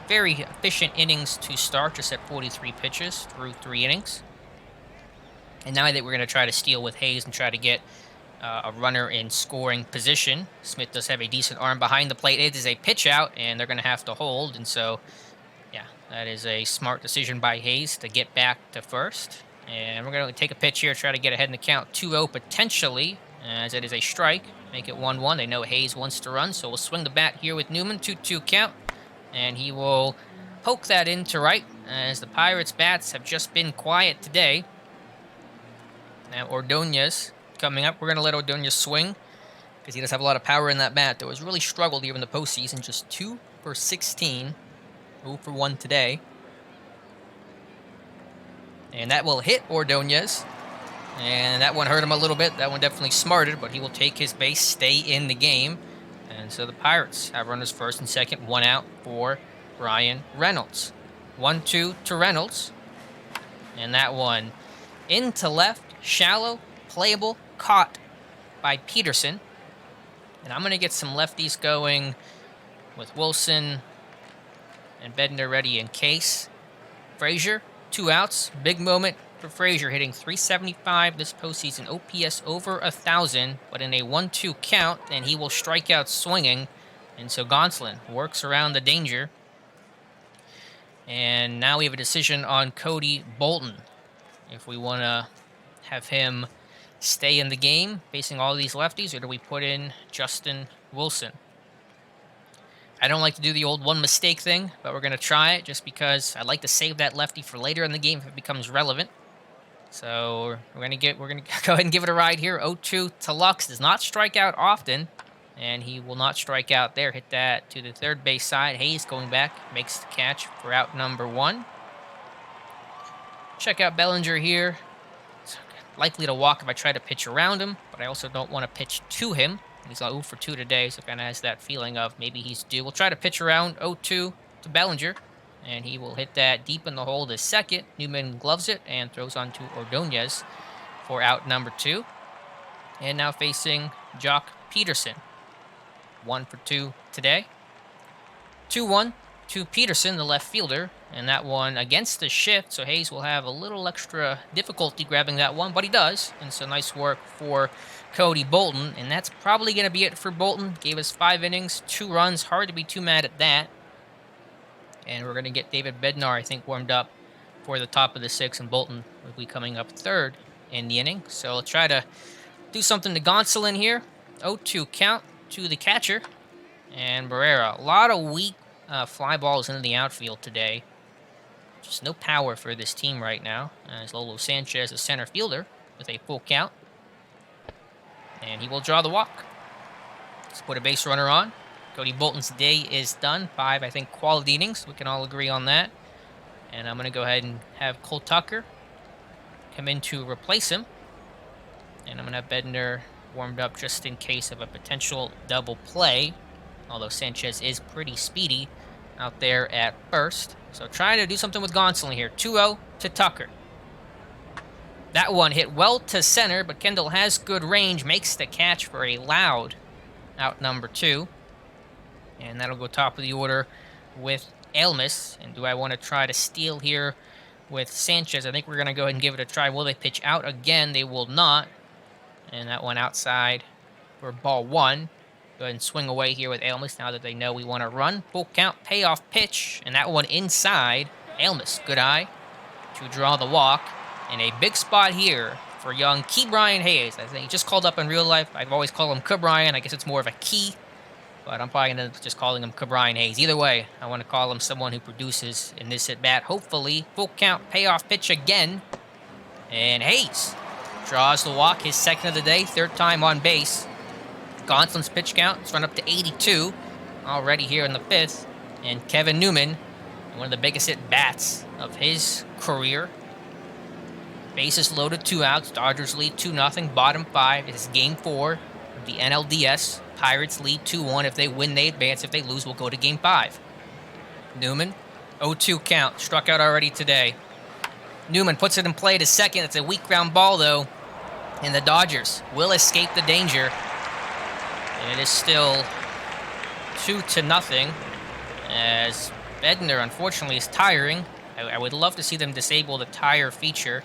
very efficient innings to start, just at 43 pitches through 3 innings. And now that we're going to try to steal with Hayes and try to get a runner in scoring position. Smith does have a decent arm behind the plate. It is a pitch out, and they're going to have to hold. And so, yeah, that is a smart decision by Hayes to get back to first. And we're going to take a pitch here, try to get ahead in the count 2-0 potentially, as it is a strike. Make it 1-1. They know Hayes wants to run, so we'll swing the bat here with Newman. 2-2 count. And he will poke that into right, as the Pirates' bats have just been quiet today. Now Ordonez coming up. We're going to let Ordonez swing, because he does have a lot of power in that bat, though has really struggled here in the postseason. Just 2 for 16. 0 for 1 today. And that will hit Ordonez. And that one hurt him a little bit. That one definitely smarted, but he will take his base, stay in the game. And so the Pirates have runners first and second, 1 out for Brian Reynolds. 1-2 to Reynolds. And that one into left, shallow, playable, caught by Peterson. And I'm going to get some lefties going with Wilson and Bednar ready in case. Frazier, 2 outs. Big moment for Frazier, hitting .375 this postseason. OPS over 1,000, but in a 1-2 count, and he will strike out swinging. And so Gonsolin works around the danger. And now we have a decision on Cody Bolton. If we want to have him stay in the game, facing all these lefties, or do we put in Justin Wilson? I don't like to do the old one mistake thing, but we're going to try it just because I'd like to save that lefty for later in the game if it becomes relevant. So we're going to go ahead and give it a ride here. 0-2 to Lux. Does not strike out often, and he will not strike out there. Hit that to the third base side. Hayes going back, makes the catch for out number 1. Check out Bellinger here. It's likely to walk if I try to pitch around him, but I also don't want to pitch to him. He's on 0 for 2 today, so kind of has that feeling of maybe he's due. We'll try to pitch around 0-2 to Bellinger, and he will hit that deep in the hole to second. Newman gloves it and throws on to Ordonez for out number 2. And now facing Jock Peterson. 1 for 2 today. 2-1 to Peterson, the left fielder, and that one against the shift, so Hayes will have a little extra difficulty grabbing that one, but he does, and so nice work for Cody Bolton, and that's probably going to be it for Bolton. Gave us 5 innings, 2 runs, hard to be too mad at that. And we're going to get David Bednar, I think, warmed up for the top of the 6th, and Bolton will be coming up 3rd in the inning. So I'll try to do something to Gonsolin here. 0-2 count to the catcher, and Barrera. A lot of weak fly balls into the outfield today. Just no power for this team right now. As Lolo Sanchez, a center fielder, with a full count. And he will draw the walk. Let's put a base runner on. Cody Bolton's day is done. 5, I think, quality innings. We can all agree on that. And I'm going to go ahead and have Cole Tucker come in to replace him. And I'm going to have Bednar warmed up just in case of a potential double play. Although Sanchez is pretty speedy out there at first. So trying to do something with Gonsolin here. 2-0 to Tucker. That one hit well to center, but Kendall has good range. Makes the catch for a loud out number 2. And that'll go top of the order with Almus. And do I want to try to steal here with Sanchez? I think we're going to go ahead and give it a try. Will they pitch out again? They will not. And that one outside for ball 1. Go ahead and swing away here with Almus now that they know we want to run. Full count, payoff pitch, and that one inside. Almus, good eye to draw the walk. And a big spot here for young Key Brian Hayes. I think he just called up in real life. I've always called him K-Brian. I guess it's more of a key, but I'm probably going to just calling him K-Brian Hayes. Either way, I want to call him someone who produces in this at-bat. Hopefully, full count, payoff pitch again. And Hayes draws the walk, his 2nd of the day, 3rd time on base. Gonsolin's pitch count has run up to 82 already here in the 5th. And Kevin Newman, one of the biggest at-bats of his career. Bases loaded, 2 outs. Dodgers lead 2-0, bottom 5. This is Game 4 of the NLDS. Pirates lead 2-1. If they win, they advance. If they lose, we'll go to Game 5. Newman, 0-2 count. Struck out already today. Newman puts it in play to second. It's a weak ground ball, though. And the Dodgers will escape the danger. And it is still 2-0 as Bednar, unfortunately, is tiring. I would love to see them disable the tire feature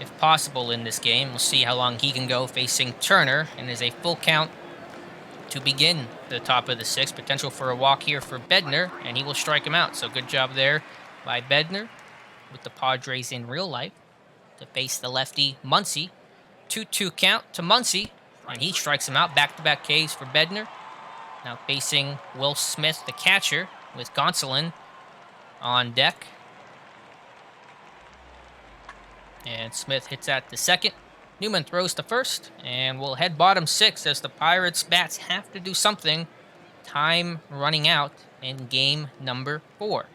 if possible in this game. We'll see how long he can go facing Turner. And there's a full count to begin the top of the 6th. Potential for a walk here for Bednar, and he will strike him out. So good job there by Bednar with the Padres in real life to face the lefty Muncy. 2-2 count to Muncy, and he strikes him out. Back-to-back Ks for Bednar. Now facing Will Smith, the catcher, with Gonsolin on deck. And Smith hits at the second. Newman throws to first, and we'll head bottom 6 as the Pirates bats have to do something. Time running out in game number 4.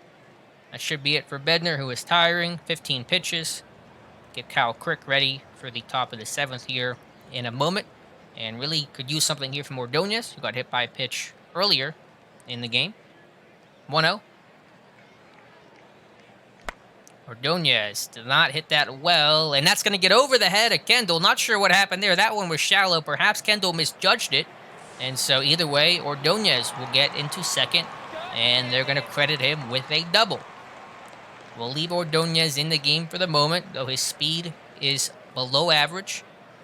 That should be it for Bednar, who is tiring. 15 pitches, get Kyle Crick ready for the top of the 7th here in a moment. And really could use something here from Ordonez, who got hit by a pitch earlier in the game. 1-0. Ordonez did not hit that well, and that's going to get over the head of Kendall. Not sure what happened there. That one was shallow. Perhaps Kendall misjudged it. And so either way, Ordonez will get into second, and they're going to credit him with a double. We'll leave Ordonez in the game for the moment, though his speed is below average.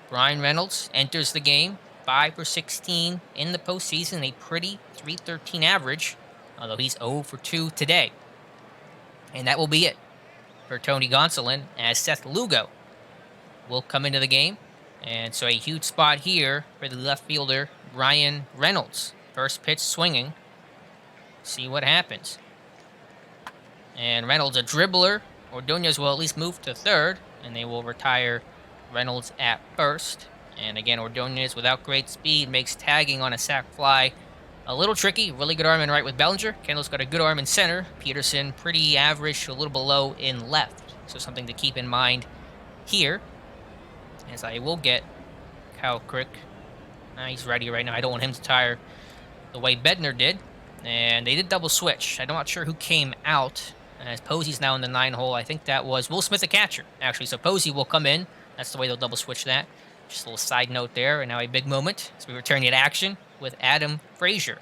Brian Reynolds enters the game, 5 for 16 in the postseason, a pretty .313 average, although he's 0 for 2 today. And that will be it for Tony Gonsolin, as Seth Lugo will come into the game. And so a huge spot here for the left fielder, Brian Reynolds. First pitch swinging. See what happens. And Reynolds a dribbler. Ordonez will at least move to third, and they will retire Reynolds at first. And again, Ordonez, without great speed, makes tagging on a sac fly a little tricky. Really good arm in right with Bellinger. Kendall's got a good arm in center. Peterson, pretty average, a little below in left. So something to keep in mind here. As I will get Kyle Crick. He's ready right now. I don't want him to tire the way Bednar did. And they did double switch. I'm not sure who came out. As Posey's now in the 9-hole. I think that was Will Smith, the catcher, actually. So Posey will come in. That's the way they'll double switch that. Just a little side note there. And now a big moment as we return to action with Adam Frazier,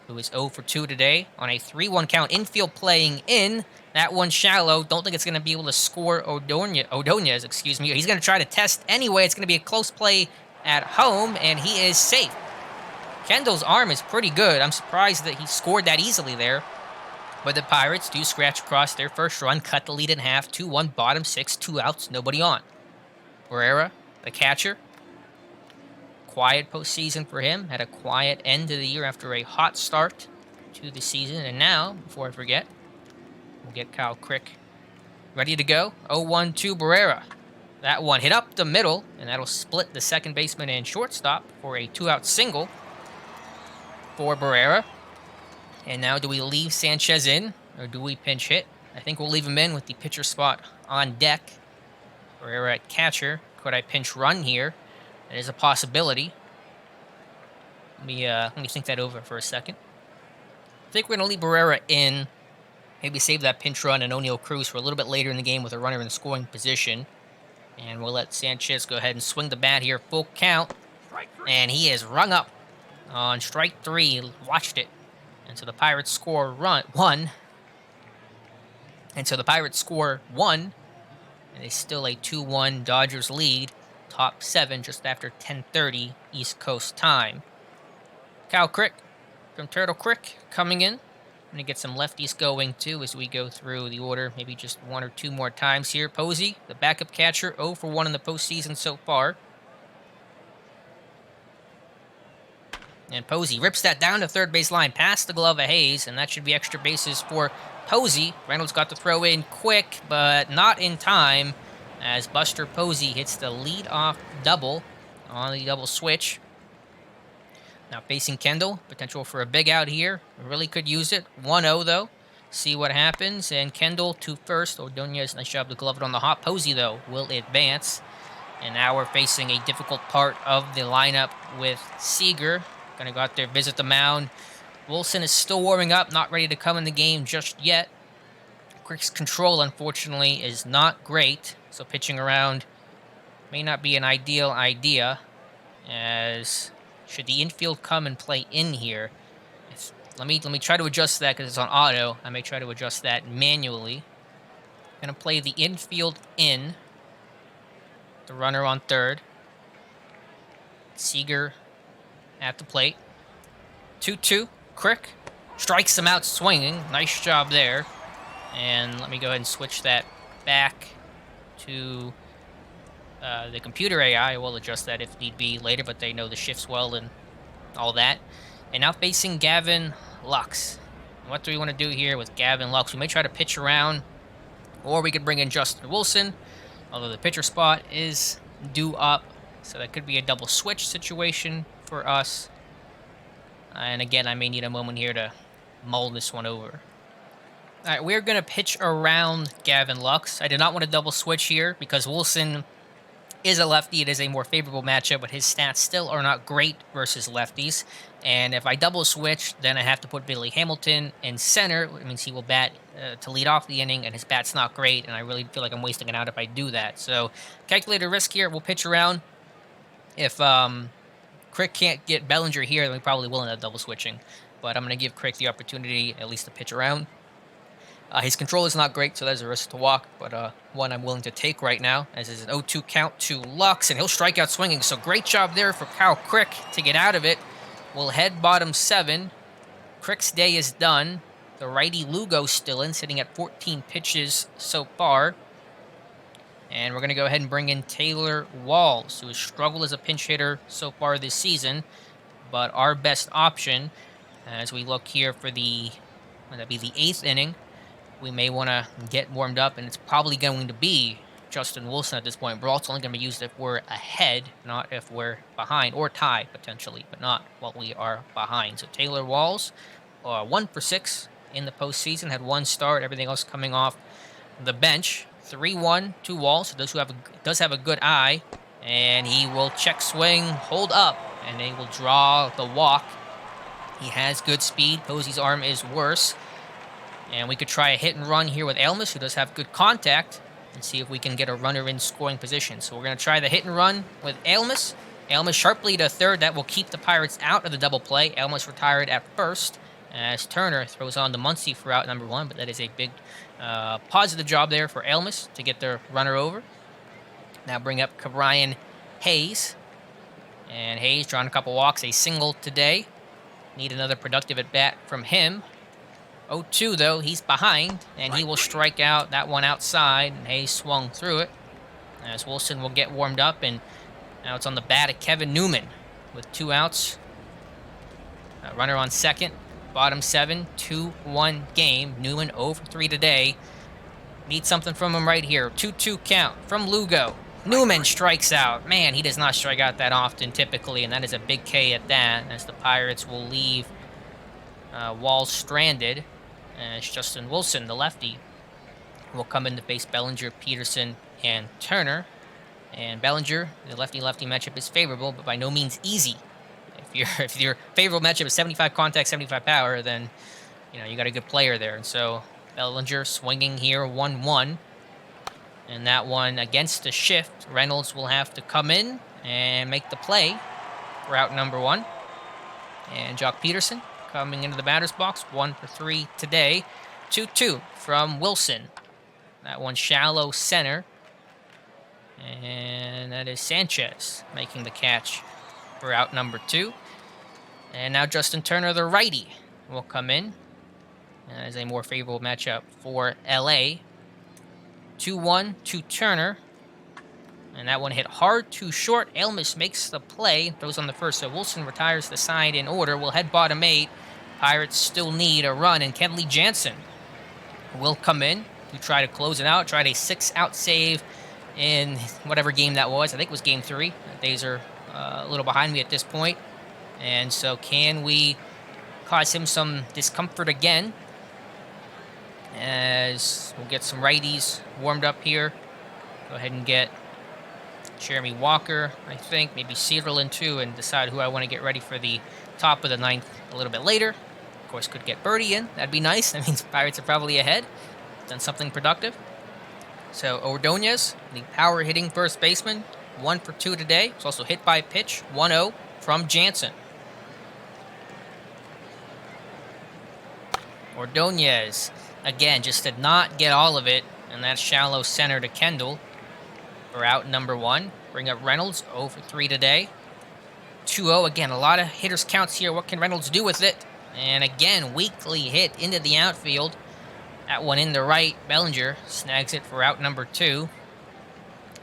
who is 0 for 2 today on a 3-1 count. Infield playing in. That one shallow. Don't think it's going to be able to score Ordonez, excuse me. He's going to try to test anyway. It's going to be a close play at home, and he is safe. Kendall's arm is pretty good. I'm surprised that he scored that easily there. But the Pirates do scratch across their first run, cut the lead in half, 2-1, bottom 6, 2 outs, nobody on. Barrera, the catcher. Quiet postseason for him. Had a quiet end to the year after a hot start to the season. And now, before I forget, we'll get Kyle Crick ready to go. 0-1-2 Barrera. That one hit up the middle, and that'll split the second baseman and shortstop for a 2-out single for Barrera. And now do we leave Sanchez in, or do we pinch hit? I think we'll leave him in with the pitcher spot on deck. Barrera at catcher. Could I pinch run here? That is a possibility. Let me think that over for a second. I think we're going to leave Barrera in. Maybe save that pinch run and O'Neal Cruz for a little bit later in the game with a runner in scoring position. And we'll let Sanchez go ahead and swing the bat here. Full count. And he is rung up on strike 3. Watched it. And so the Pirates score one. And so the Pirates score 1. And it's still a 2-1 Dodgers lead. Top 7 just after 10:30 East Coast time. Kyle Crick from Turtle Creek coming in. I'm going to get some lefties going, too, as we go through the order. Maybe just 1 or 2 more times here. Posey, the backup catcher, 0 for 1 in the postseason so far. And Posey rips that down to third base line, past the glove of Hayes, and that should be extra bases for Posey. Reynolds got to throw in quick, but not in time, as Buster Posey hits the lead-off double on the double switch. Now facing Kendall, potential for a big out here. Really could use it. 1-0 though. See what happens. And Kendall to first. Ordonez, nice job to glove it on the hop. Posey though will advance. And now we're facing a difficult part of the lineup with Seager. Gonna go out there, visit the mound. Wilson is still warming up, not ready to come in the game just yet. Crick's control, unfortunately, is not great. So pitching around may not be an ideal idea, as should the infield come and play in here? Let me try to adjust that because it's on auto. I may try to adjust that manually. Gonna play the infield in. The runner on third. Seager at the plate. 2-2. Crick strikes him out swinging. Nice job there. And let me go ahead and switch that back to the computer AI. Will adjust that if need be later, but they know the shifts well and all that. And now facing Gavin Lux. What do we want to do here with Gavin Lux? We may try to pitch around, or we could bring in Justin Wilson, although the pitcher spot is due up, so that could be a double switch situation for us. And again, I may need a moment here to mull this one over. All right, we're going to pitch around Gavin Lux. I did not want to double switch here because Wilson is a lefty. It is a more favorable matchup, but his stats still are not great versus lefties. And if I double switch, then I have to put Billy Hamilton in center, which means he will bat to lead off the inning, and his bat's not great, and I really feel like I'm wasting it out if I do that. So, calculated risk here. We'll pitch around. If Crick can't get Bellinger here, then we probably will end up double switching. But I'm going to give Crick the opportunity at least to pitch around. His control is not great, so there's a risk to walk, but one I'm willing to take right now, as is an 0-2 count to Lux, and he'll strike out swinging. So great job there for Kyle Crick to get out of it. We'll head bottom 7. Crick's day is done. The righty Lugo still in, sitting at 14 pitches so far. And we're going to go ahead and bring in Taylor Walls, who has struggled as a pinch hitter so far this season, but our best option as we look here for the 8th inning. We may want to get warmed up, and it's probably going to be Justin Wilson at this point. We're also only going to be used if we're ahead, not if we're behind, or tied potentially, but not while we are behind. So Taylor Walls, 1 for 6 in the postseason, had 1 start, everything else coming off the bench. 3-1 to Walls, so does have a good eye, and he will check swing, hold up, and they will draw the walk. He has good speed. Posey's arm is worse. And we could try a hit and run here with Elmas, who does have good contact, and see if we can get a runner in scoring position. So we're going to try the hit and run with Elmas. Elmas sharply to third. That will keep the Pirates out of the double play. Elmas retired at first as Turner throws on to Muncy for out number 1, but that is a big positive job there for Elmas to get their runner over. Now bring up Brian Hayes. And Hayes drawing a couple walks, a single today. Need another productive at bat from him. 0-2, though, he's behind, and he will strike out that one outside, and Hayes swung through it. As Wilson will get warmed up, and now it's on the bat of Kevin Newman with 2 outs. Runner on second, bottom 7, 2-1 game. Newman 0 for 3 today. Need something from him right here. 2-2 count from Lugo. Newman strikes out. Man, he does not strike out that often typically, and that is a big K at that, as the Pirates will leave Walls stranded. As Justin Wilson, the lefty, will come in to face Bellinger, Peterson, and Turner. And Bellinger, the lefty-lefty matchup is favorable, but by no means easy. If your favorable matchup is 75 contact, 75 power, then you got a good player there. And so Bellinger swinging here, 1-1. And that one against the shift, Reynolds will have to come in and make the play for out number 1. And Jock Peterson coming into the batter's box, 1 for 3 today. 2-2 from Wilson. That one shallow center. And that is Sanchez making the catch for out number 2. And now Justin Turner, the righty, will come in as a more favorable matchup for LA. 2-1 to Turner. And that one hit hard to short. Elmas makes the play, throws on the first. So Wilson retires the side in order. We'll head bottom 8. Pirates still need a run, and Kenley Jansen will come in to try to close it out. Tried a 6-out save in whatever game that was. I think it was game 3. The days are a little behind me at this point. And so can we cause him some discomfort again? As we'll get some righties warmed up here. Go ahead and get Jeremy Walker, I think, maybe Cedarlin too, and decide who I want to get ready for the top of the 9th a little bit later. Of course, could get Birdie in. That'd be nice. That means Pirates are probably ahead. Done something productive. So Ordonez, the power hitting first baseman, 1 for 2 today. He's also hit by pitch, 1-0 from Jansen. Ordonez, again, just did not get all of it, and that shallow center to Kendall for out number 1. Bring up Reynolds, 0 for 3 today. 2-0, again, a lot of hitters counts here. What can Reynolds do with it? And again, weakly hit into the outfield. That one in the right. Bellinger snags it for out number 2.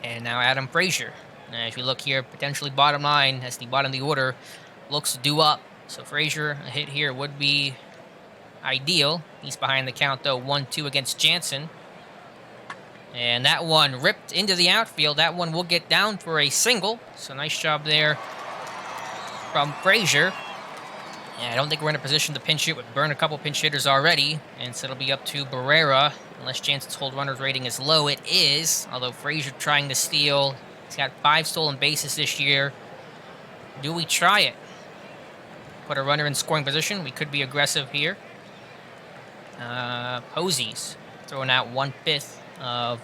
And now Adam Frazier. Now, if you look here, potentially bottom 9 as the bottom of the order looks due up. So Frazier, a hit here would be ideal. He's behind the count, though, 1-2 against Jansen. And that one ripped into the outfield. That one will get down for a single. So nice job there from Frazier. Yeah, I don't think we're in a position to pinch hit. We've burned a couple pinch hitters already, and so it'll be up to Barrera. Unless Jansen's hold runners rating is low, it is. Although Frazier trying to steal. He's got 5 stolen bases this year. Do we try it? Put a runner in scoring position. We could be aggressive here. Posey's throwing out 1/5 of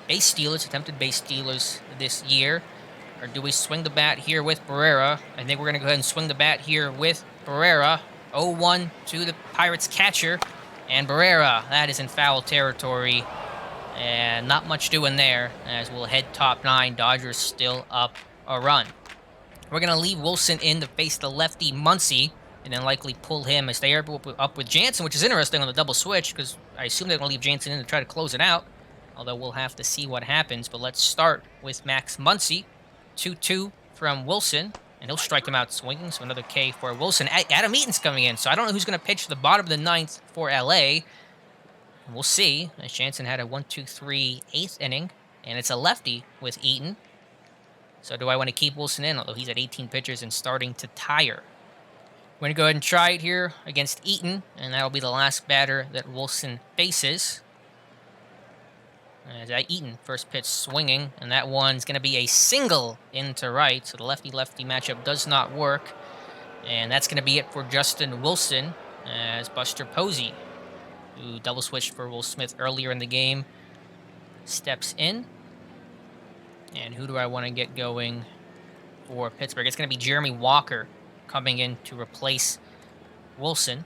base stealers, attempted base stealers this year. Or do we swing the bat here with Barrera? I think we're going to go ahead and swing the bat here with Barrera. 0-1 to the Pirates catcher. And Barrera, that is in foul territory. And not much doing there, as we'll head top 9. Dodgers still up a run. We're going to leave Wilson in to face the lefty Muncy, and then likely pull him as they are up with Jansen, which is interesting on the double switch, because I assume they're going to leave Jansen in to try to close it out. Although we'll have to see what happens. But let's start with Max Muncy. 2-2 from Wilson, and he'll strike him out swinging, so another K for Wilson. Adam Eaton's coming in, so I don't know who's going to pitch the bottom of the 9th for LA. We'll see, as Jansen had a 1-2-3 8th inning, and it's a lefty with Eaton. So do I want to keep Wilson in, although he's at 18 pitches and starting to tire? We're going to go ahead and try it here against Eaton, and that'll be the last batter that Wilson faces. As Eaton, first pitch swinging, and that one's going to be a single into right, so the lefty-lefty matchup does not work. And that's going to be it for Justin Wilson, as Buster Posey, who double switched for Will Smith earlier in the game, steps in. And who do I want to get going for Pittsburgh? It's going to be Jeremy Walker coming in to replace Wilson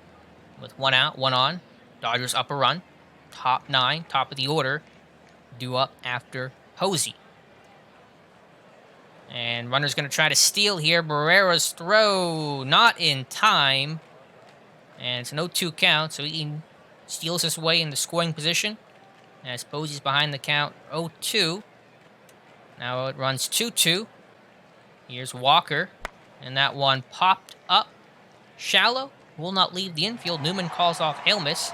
with 1 out, 1 on. Dodgers up a run. Top 9, top of the order. Due up after Posey. And runner's going to try to steal here. Barrera's throw not in time. And it's an 0-2 count, so he steals his way into scoring position. As Posey's behind the count, 0-2. Now it runs 2-2. Here's Walker. And that one popped up shallow. Will not leave the infield. Newman calls off Helmus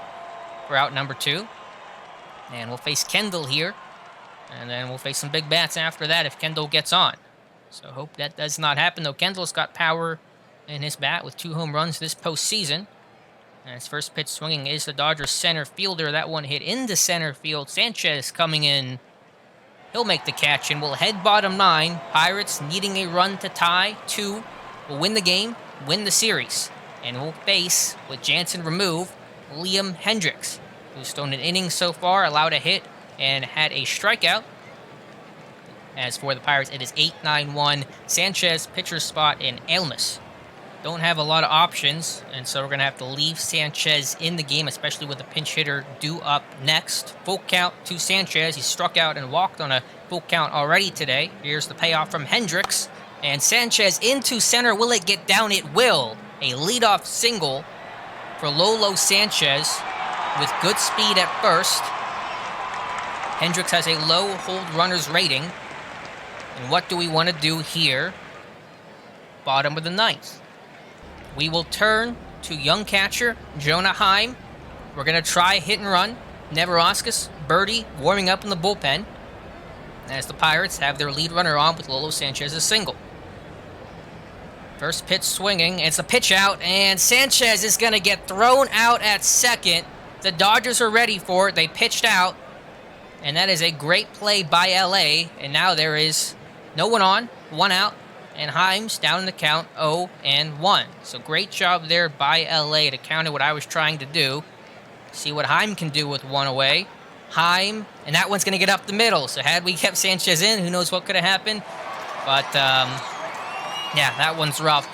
for out number 2. And we'll face Kendall here. And then we'll face some big bats after that if Kendall gets on. So hope that does not happen, though. Kendall's got power in his bat with 2 home runs this postseason. And his first pitch swinging is the Dodgers center fielder. That one hit into center field. Sanchez coming in. He'll make the catch, and we'll head bottom 9. Pirates needing a run to tie 2. We'll win the game, win the series. And we'll face, with Jansen removed, Liam Hendricks, who's thrown an inning so far, allowed a hit, and had a strikeout. As for the Pirates, it is 8-9-1. Sanchez, pitcher spot, and Helmus. Don't have a lot of options, and so we're going to have to leave Sanchez in the game, especially with a pinch hitter due up next. Full count to Sanchez. He struck out and walked on a full count already today. Here's the payoff from Hendricks. And Sanchez into center. Will it get down? It will. A leadoff single for Lolo Sanchez with good speed at first. Hendricks has a low hold runners rating. And what do we want to do here? Bottom of the 9th. We will turn to young catcher Jonah Heim. We're going to try hit and run. Neverauskas, Birdie warming up in the bullpen as the Pirates have their lead runner on with Lolo Sanchez's single. First pitch swinging. It's a pitch out, and Sanchez is going to get thrown out at second. The Dodgers are ready for it. They pitched out, and that is a great play by LA. And now there is no one on, 1 out. And Heim's down in the count 0-1. So great job there by LA to counter what I was trying to do. See what Heim can do with 1 away. Heim, and that one's going to get up the middle. So had we kept Sanchez in, who knows what could have happened. But, yeah, that one's rough.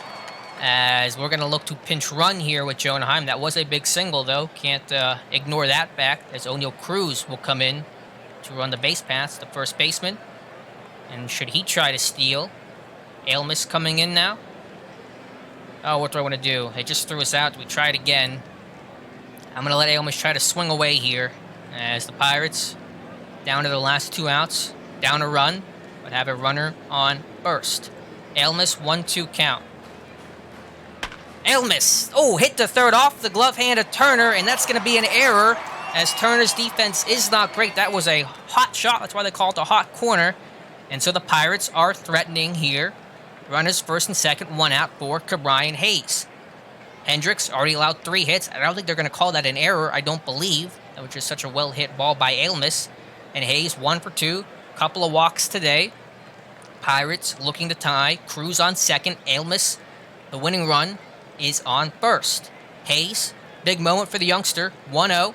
As we're going to look to pinch run here with Jonah Heim. That was a big single, though. Can't ignore that fact, as O'Neal Cruz will come in to run the base paths, the first baseman. And should he try to steal? Helmus coming in now. Oh, what do I want to do? They just threw us out. Do we try it again? I'm going to let Helmus try to swing away here as the Pirates, down to the last 2 outs, down a run, but have a runner on first. Helmus, 1-2 count. Helmus! Oh, hit the third off the glove hand of Turner, and that's going to be an error as Turner's defense is not great. That was a hot shot. That's why they call it a hot corner. And so the Pirates are threatening here. Runners first and second, 1 out for Ke'Bryan Hayes. Hendricks already allowed 3 hits. I don't think they're going to call that an error. I don't believe. That was just such a well-hit ball by Almus. And Hayes, 1 for 2. Couple of walks today. Pirates looking to tie. Cruz on second. Almus, the winning run, is on first. Hayes, big moment for the youngster. 1-0.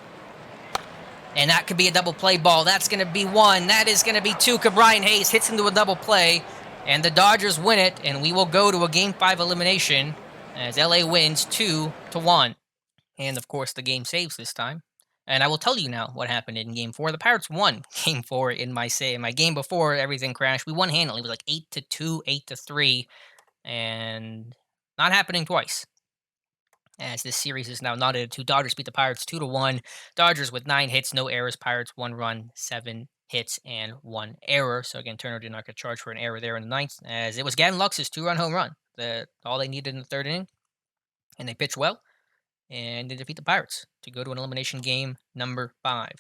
And that could be a double play ball. That's going to be 1. That is going to be 2. Brian Hayes hits into a double play. And the Dodgers win it. And we will go to a Game 5 elimination as LA wins 2-1. And of course, the game saves this time. And I will tell you now what happened in Game 4. The Pirates won Game 4 in my game before everything crashed. We won handily. It was like 8-2, 8-3, and not happening twice. As this series is now knotted at 2. Dodgers beat the Pirates 2-1. Dodgers with 9 hits, no errors. Pirates 1 run, 7 hits, and 1 error. So again, Turner did not get charged for an error there in the ninth, as it was Gavin Lux's 2-run home run. All they needed in the third inning, and they pitched well. And they defeat the Pirates to go to an elimination game number 5.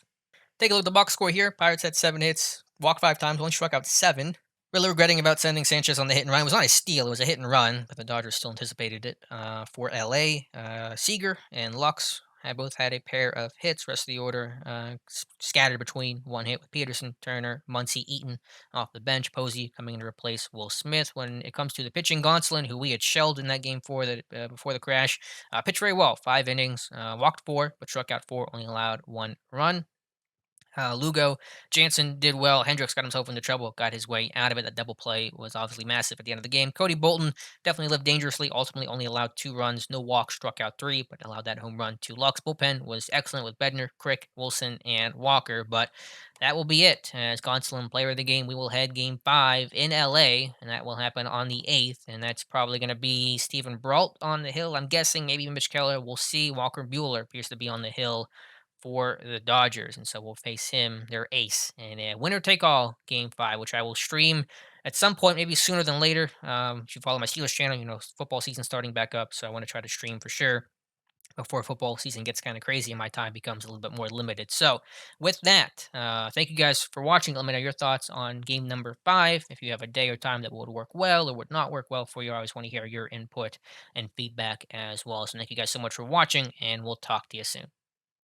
Take a look at the box score here. Pirates had 7 hits, walked 5 times, only struck out 7. Really regretting about sending Sanchez on the hit and run. It was not a steal, it was a hit and run, but the Dodgers still anticipated it for LA. Seager and Lux both had a pair of hits. Rest of the order scattered between 1 hit with Peterson, Turner, Muncy, Eaton off the bench. Posey coming in to replace Will Smith. When it comes to the pitching, Gonsolin, who we had shelled in that game before the crash, pitched very well. 5 innings, walked 4, but struck out 4, only allowed 1 run. Lugo, Jansen did well. Hendricks got himself into trouble, got his way out of it. That double play was obviously massive at the end of the game. Cody Bolton definitely lived dangerously. Ultimately, only allowed 2 runs, no walks, struck out 3, but allowed that home run to Lux. Bullpen was excellent with Bednar, Crick, Wilson, and Walker. But that will be it. As Gonsolin player of the game, we will head Game 5 in LA, and that will happen on the 8th. And that's probably going to be Stephen Brault on the hill. I'm guessing maybe Mitch Keller. We'll see. Walker Buehler appears to be on the hill for the Dodgers, and so we'll face him, their ace, in a winner-take-all Game 5, which I will stream at some point, maybe sooner than later. If you follow my Steelers channel, football season starting back up, so I want to try to stream for sure before football season gets kind of crazy and my time becomes a little bit more limited. So with that, thank you guys for watching. Let me know your thoughts on game number 5. If you have a day or time that would work well or would not work well for you, I always want to hear your input and feedback as well. So thank you guys so much for watching, and we'll talk to you soon.